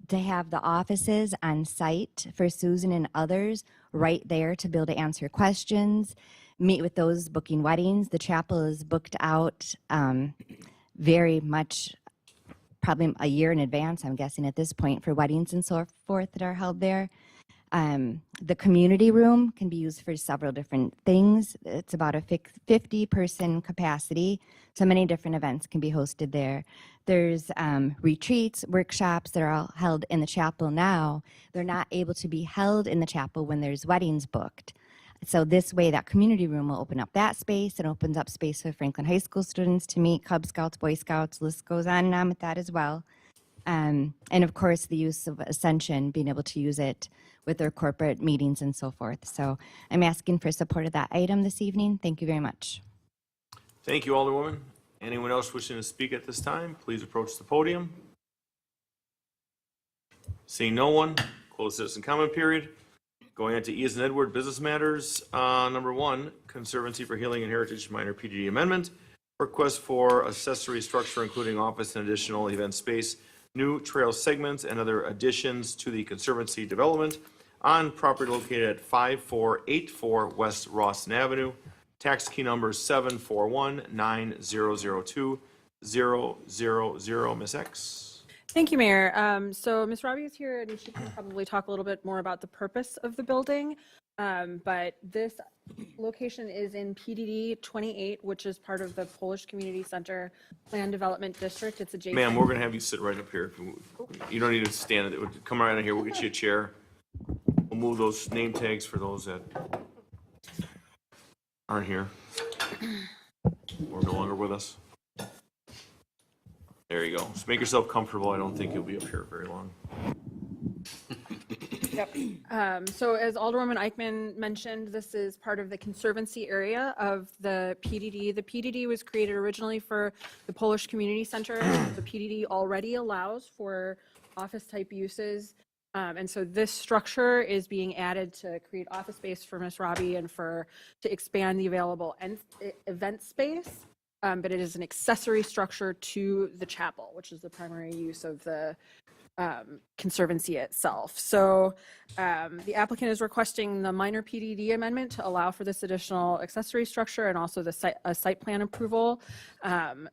To have the offices on site for Susan and others right there to be able to answer questions, meet with those booking weddings. The chapel is booked out very much, probably a year in advance, I'm guessing at this point, for weddings and so forth that are held there. The community room can be used for several different things. It's about a 50-person capacity, so many different events can be hosted there. There's retreats, workshops that are all held in the chapel now. They're not able to be held in the chapel when there's weddings booked. So this way, that community room will open up that space. It opens up space for Franklin High School students to meet, Cub Scouts, Boy Scouts, list goes on and on with that as well. And of course, the use of Ascension, being able to use it with their corporate meetings and so forth. So I'm asking for support of that item this evening. Thank you very much. Thank you, Alderwoman. Anyone else wishing to speak at this time, please approach the podium. Seeing no one, closed citizen comment period. Going on to E as in Edward, business matters. Number 1, Conservancy for Healing and Heritage minor PDD amendment. Request for accessory structure including office and additional event space, new trail segments and other additions to the Conservancy development on property located at 5484 West Rawson Avenue. Tax key number 74190020000. Ms. X. Thank you, Mayor. So Ms. Robbie is here and she can probably talk a little bit more about the purpose of the building. But this location is in PDD 28, which is part of the Polish Community Center Plan Development District. It's adjacent. Ma'am, we're gonna have you sit right up here. You don't need to stand. Come right in here. We'll get you a chair. We'll move those name tags for those that aren't here or no longer with us. There you go. Just make yourself comfortable. I don't think you'll be up here very long. Yep. So as Alderwoman Eichmann mentioned, this is part of the Conservancy area of the PDD. The PDD was created originally for the Polish Community Center. The PDD already allows for office-type uses. And so this structure is being added to create office space for Ms. Robbie and to expand the available event space. But it is an accessory structure to the chapel, which is the primary use of the Conservancy itself. So the applicant is requesting the minor PDD amendment to allow for this additional accessory structure and also the site plan approval.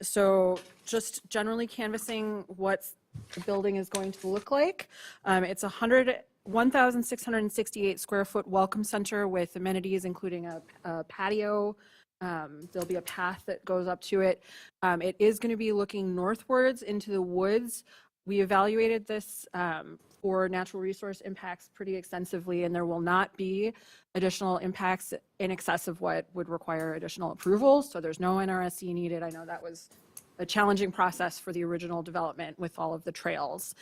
So just generally canvassing what the building is going to look like. It's 1,668 square foot welcome center with amenities including a patio. There'll be a path that goes up to it. It is going to be looking northwards into the woods. We evaluated this for natural resource impacts pretty extensively, and there will not be additional impacts in excess of what would require additional approvals. So there's no NRSE needed. I know that was a challenging process for the original development with all of the trails.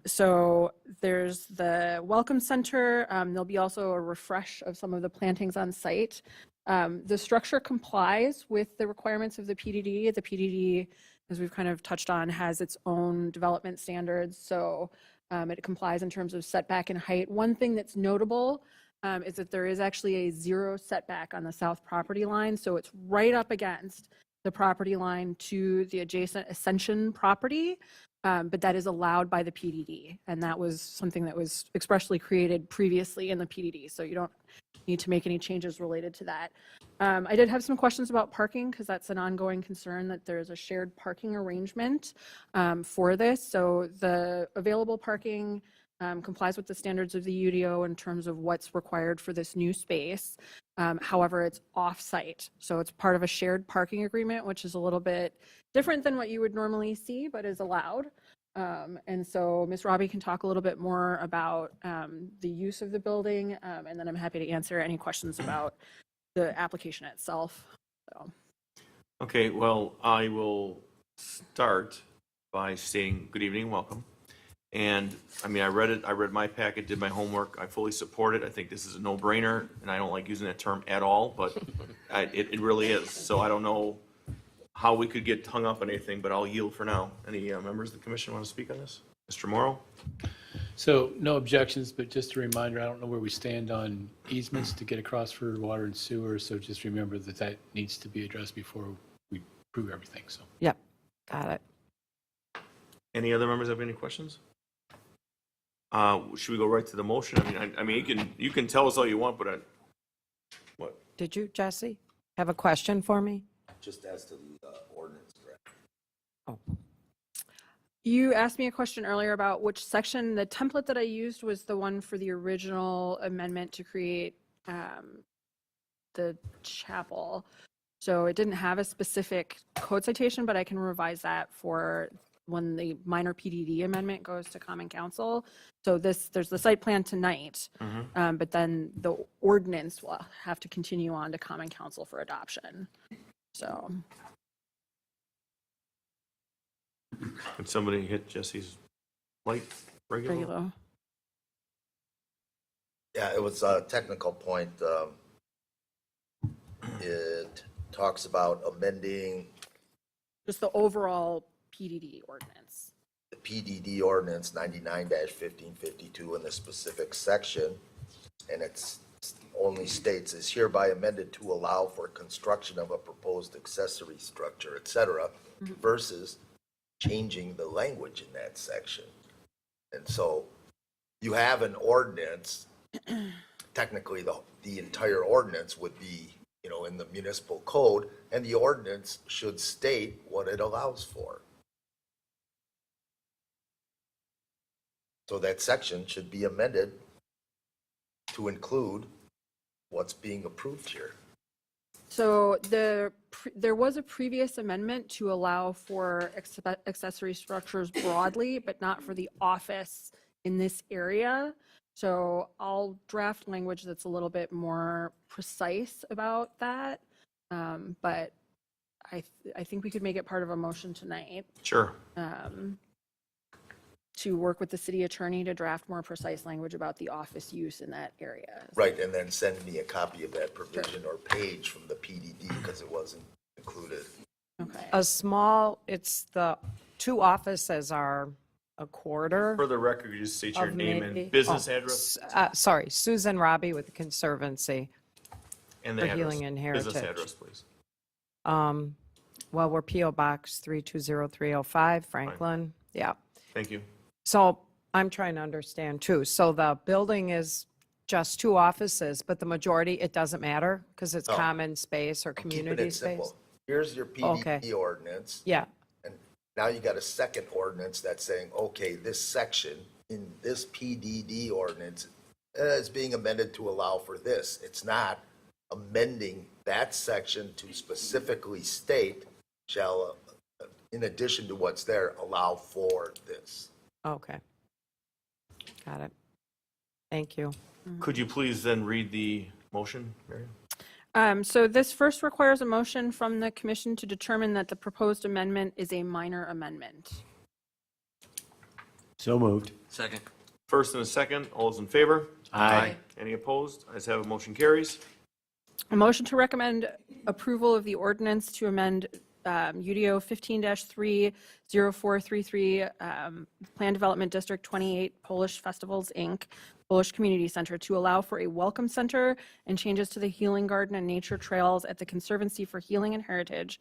So there's the Welcome Center. There'll be also a refresh of some of the plantings on site. The structure complies with the requirements of the PDD. The PDD, as we've kind of touched on, has its own development standards. So it complies in terms of setback and height. One thing that's notable is that there is actually a 0 setback on the south property line. So it's right up against the property line to the adjacent Ascension property, but that is allowed by the PDD. And that was something that was expressly created previously in the PDD. So you don't need to make any changes related to that. I did have some questions about parking because that's an ongoing concern that there's a shared parking arrangement for this. So the available parking complies with the standards of the UDO in terms of what's required for this new space. However, it's off-site. So it's part of a shared parking agreement, which is a little bit different than what you would normally see, but is allowed. And so Ms. Robbie can talk a little bit more about the use of the building, and then I'm happy to answer any questions about the application itself. So. Okay, well, I will start by saying good evening, welcome. And I mean, I read my packet, did my homework. I fully support it. I think this is a no-brainer, and I don't like using that term at all, but it really is. So I don't know how we could get hung up on anything, but I'll yield for now. Any members of the commission want to speak on this? Mr. Morrow? So no objections, but just a reminder, I don't know where we stand on easements to get across for water and sewer. So just remember that that needs to be addressed before we approve everything. So. Yep, got it. Any other members have any questions? Should we go right to the motion? I mean, you can tell us all you want, but what? Did you, Jesse, have a question for me? Just as to the ordinance, correct? Oh, You asked me a question earlier about which section. The template that I used was the one for the original amendment to create the chapel. So it didn't have a specific code citation, but I can revise that for when the minor PDD amendment goes to Common Council. So there's the site plan tonight, but then the ordinance will have to continue on to Common Council for adoption. So. Can somebody hit Jesse's light regular? Regular. Yeah, it was a technical point. It talks about amending, Just the overall PDD ordinance. PDD ordinance 99-1552 in the specific section, and it's only states is hereby amended to allow for construction of a proposed accessory structure, et cetera, versus changing the language in that section. And so you have an ordinance, technically the entire ordinance would be, in the municipal code, and the ordinance should state what it allows for. So that section should be amended to include what's being approved here. So there was a previous amendment to allow for accessory structures broadly, but not for the office in this area. So I'll draft language that's a little bit more precise about that. But I think we could make it part of a motion tonight Sure. to work with the city attorney to draft more precise language about the office use in that area. Right, and then send me a copy of that provision or page from the PDD because it wasn't included. Okay. It's the two offices are a quarter. For the record, you just state your of name maybe- and business oh, address Sorry, Susan Robbie with the Conservancy. and the for address. Healing and Business Heritage. address, please. Well, we're PO Box 320305, Franklin. Yeah. Thank you. So I'm trying to understand too. So the building is just two offices, but the majority, it doesn't matter because it's No. common space or I'm keeping community it space? simple. Here's your Okay. PDD ordinance. Yeah, And now you got a second ordinance that's saying, okay, this section in this PDD ordinance is being amended to allow for this. It's not amending that section to specifically state shall, in addition to what's there, allow for this. okay. Got it. Thank you. Could you please then read the motion, Mary? So this first requires a motion from the commission to determine that the proposed amendment is a minor amendment. So moved. Second. First and a second, all those in favor? Aye. Any opposed? Ayes have it, motion carries. A motion to recommend approval of the ordinance to amend UDO 15-30433, Plan Development District 28, Polish Festivals, Inc., Polish Community Center, to allow for a welcome center and changes to the healing garden and nature trails at the Conservancy for Healing and Heritage.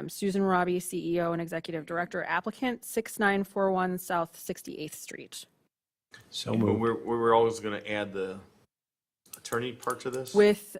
Susan Robbie, CEO and Executive Director, applicant, 6941 South 68th Street. So But moved. we're always going to add the attorney part to this? With,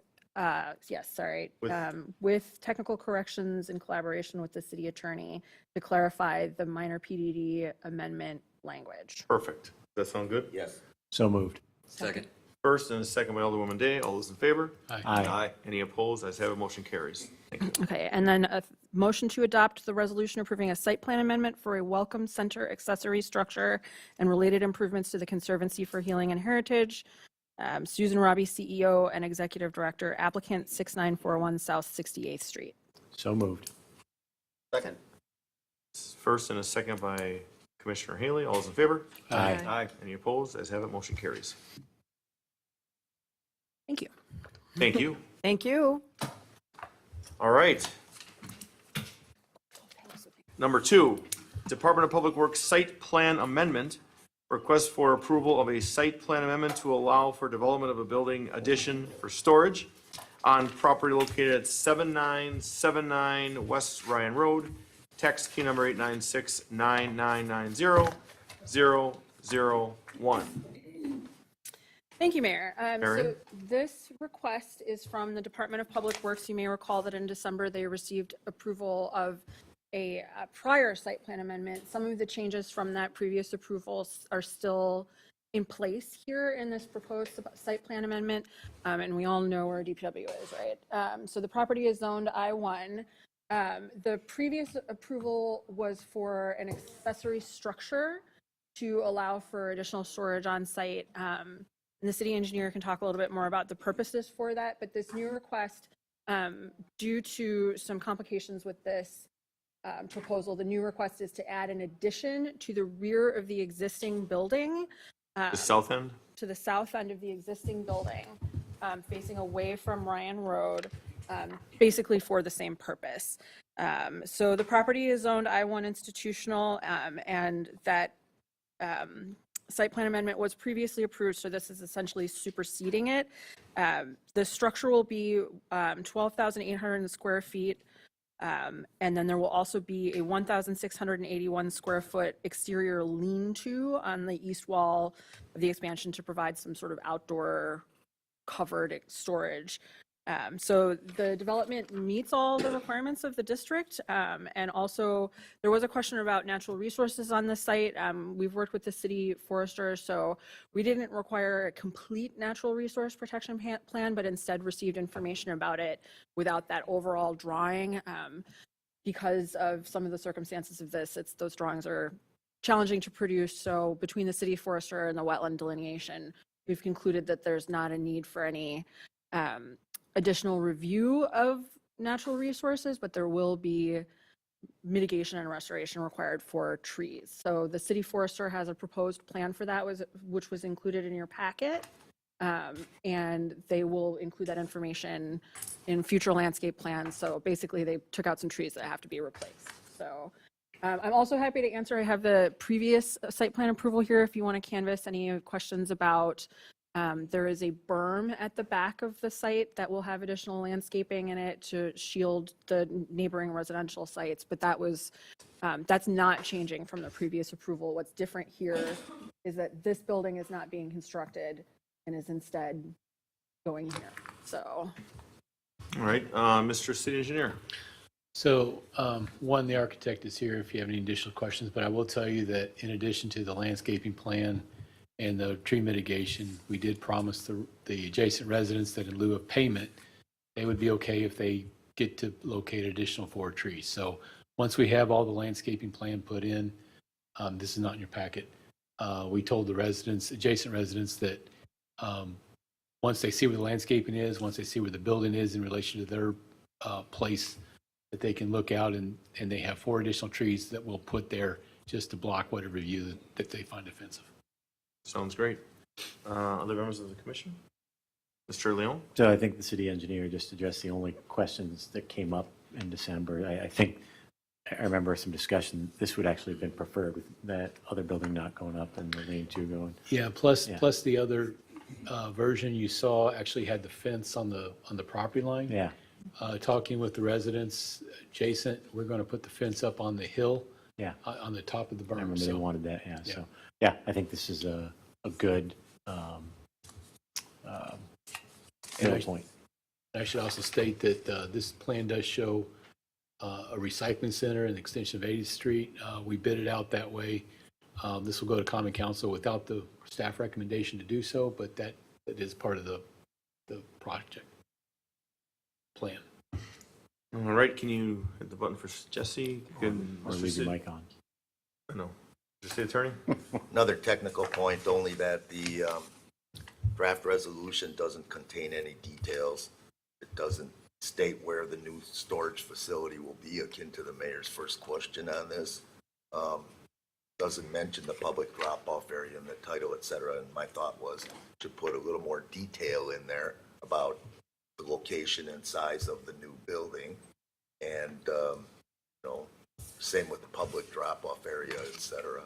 With- with technical corrections in collaboration with the city attorney to clarify the minor PDD amendment language. Perfect. Does that sound good? Yes. So moved. Second. First and a second by Alderwoman Day. All those in favor? Aye. Any opposed? Ayes have it, motion carries. Thank you. Okay, and then a motion to adopt the resolution approving a site plan amendment for a welcome center accessory structure and related improvements to the Conservancy for Healing and Heritage. Susan Robbie, CEO and Executive Director, applicant, 6941 South 68th Street. So moved. Second. First and a second by Commissioner Haley. All those in favor? Aye. Aye. Any opposed? Ayes have it, motion carries. Thank you. Thank you. Thank you. All right. Number 2, Department of Public Works Site Plan Amendment. Request for approval of a site plan amendment to allow for development of a building addition for storage on property located at 7979 West Ryan Road, tax key number 896-9990-001. Thank you, Mayor. So Marion? this request is from the Department of Public Works. You may recall that in December, they received approval of a prior site plan amendment. Some of the changes from that previous approval are still in place here in this proposed site plan amendment. And we all know where DPW is, right? So the property is zoned I-1. The previous approval was for an accessory structure to allow for additional storage on site. And the city engineer can talk a little bit more about the purposes for that, but this new request, due to some complications with this proposal, the new request is to add an addition to the rear of the existing building, The south end? to the south end of the existing building, facing away from Ryan Road, basically for the same purpose. So the property is zoned I-1 institutional, and that site plan amendment was previously approved, so this is essentially superseding it. The structure will be 12,800 square feet, and then there will also be a 1,681 square foot exterior lean-to on the east wall of the expansion to provide some sort of outdoor covered storage. So the development meets all the requirements of the district. And also there was a question about natural resources on the site. We've worked with the city forester, so we didn't require a complete natural resource protection plan, but instead received information about it without that overall drawing. Because of some of the circumstances of this, those drawings are challenging to produce. So between the city forester and the wetland delineation, we've concluded that there's not a need for any additional review of natural resources, but there will be mitigation and restoration required for trees. So the city forester has a proposed plan for that, which was included in your packet. And they will include that information in future landscape plans. So basically they took out some trees that have to be replaced. So I'm also happy to answer. I have the previous site plan approval here if you want to canvass any questions about. There is a berm at the back of the site that will have additional landscaping in it to shield the neighboring residential sites, but that's not changing from the previous approval. What's different here is that this building is not being constructed and is instead going here. So. All right, Mr. City Engineer. So, one, the architect is here if you have any additional questions, but I will tell you that in addition to the landscaping plan and the tree mitigation, we did promise the adjacent residents that in lieu of payment, they would be okay if they get to locate additional 4 trees. So once we have all the landscaping plan put in, this is not in your packet, we told the residents, adjacent residents, that once they see where the landscaping is, once they see where the building is in relation to their place, that they can look out and they have 4 additional trees that we'll put there just to block whatever view that they find offensive. Sounds great. Other members of the commission? Mr. Leon? So I think the city engineer just addressed the only questions that came up in December. I think I remember some discussion, this would actually have been preferred with that other building not going up and the lean-to going. Yeah, plus the other version you saw actually had the fence on the property line. Yeah. Talking with the residents adjacent, we're going to put the fence up on the hill. Yeah. On the top of the berm. I remember they So, wanted that, yeah. Yeah. So, yeah, I think this is a good middle point. I should also state that this plan does show a recycling center and extension of 80th Street. We bid it out that way. This will go to Common Council without the staff recommendation to do so, but that is part of the project plan. All right, can you hit the button for Jesse? Good. Or Mr. leave the City- mic on. No. Mr. City Attorney? Another technical point, only that the draft resolution doesn't contain any details. It doesn't state where the new storage facility will be, akin to the mayor's first question on this. Doesn't mention the public drop-off area in the title, et cetera. And my thought was to put a little more detail in there about the location and size of the new building. And, same with the public drop-off area, et cetera.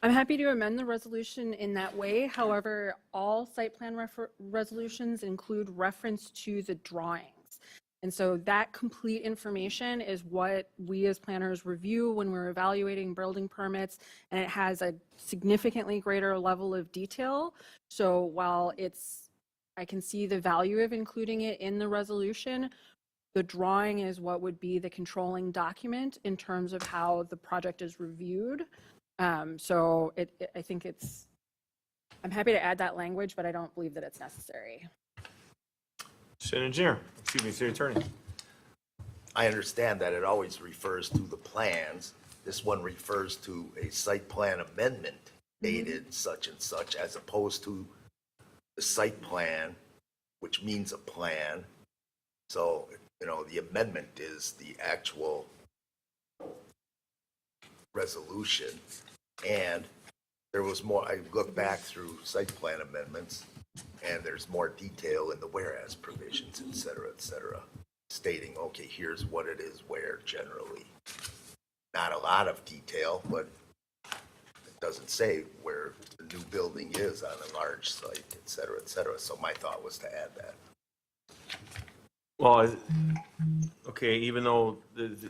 I'm happy to amend the resolution in that way. However, all site plan resolutions include reference to the drawings. And so that complete information is what we as planners review when we're evaluating building permits, and it has a significantly greater level of detail. So while I can see the value of including it in the resolution, the drawing is what would be the controlling document in terms of how the project is reviewed. So I think I'm happy to add that language, but I don't believe that it's necessary. City Engineer, City Attorney. I understand that it always refers to the plans. This one refers to a site plan amendment dated such and such, as opposed to the site plan, which means a plan. So, the amendment is the actual resolution. And there was more, I looked back through site plan amendments, and there's more detail in the whereas provisions, et cetera, et cetera. stating, okay, here's what it is where generally. Not a lot of detail, but it doesn't say where the new building is on a large site, et cetera, et cetera. So my thought was to add that. Well, okay, even though,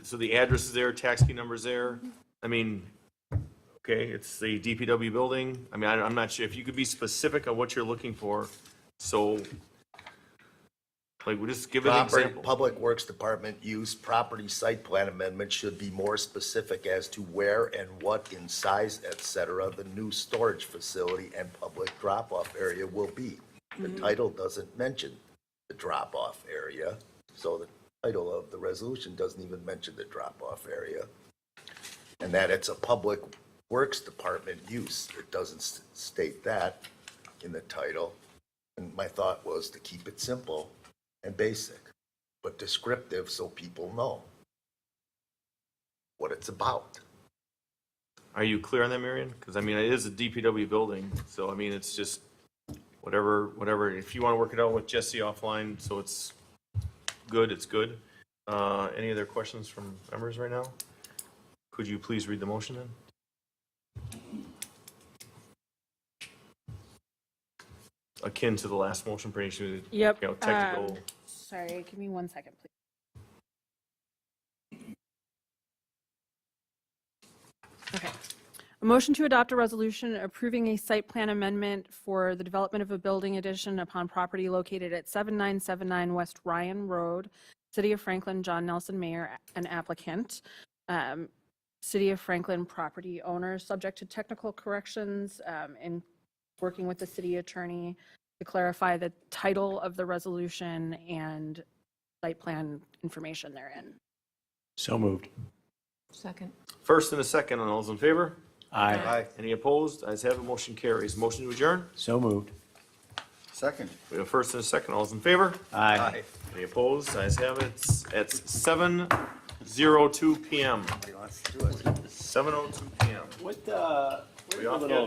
so the address is there, tax key number's there, I mean, okay, it's the DPW building, I mean, I'm not sure, if you could be specific on what you're looking for, so, like, we'll just give an Property, example. Public Works Department use property site plan amendment should be more specific as to where and what in size, et cetera, the new storage facility and public drop-off area will be. The title doesn't mention the drop-off area, so the title of the resolution doesn't even mention the drop-off area. And that it's a Public Works Department use. It doesn't state that in the title. And my thought was to keep it simple and basic, but descriptive so people know what it's about. Are you clear on that, Marion? Because, I mean, it is a DPW building, so, I mean, it's just, whatever, if you want to work it out with Jesse offline, so it's good, it's good. Any other questions from members right now? Could you please read the motion then? Akin to the last motion, pretty sure, Yep. you know, technical. Sorry, give me 1 second, please. Okay. A motion to adopt a resolution approving a site plan amendment for the development of a building addition upon property located at 7979 West Ryan Road, City of Franklin, John Nelson, Mayor, and applicant. City of Franklin property owners, subject to technical corrections, in working with the city attorney to clarify the title of the resolution and site plan information therein. So moved. Second. First and a second, on all those in favor? Aye. Any opposed? Ayes have it, motion carries. Motion to adjourn? So moved. Second. We have a first and a second, all those in favor? Aye. Any opposed? Ayes have it. At 7:02 PM. 7:02 PM. What, We off yet?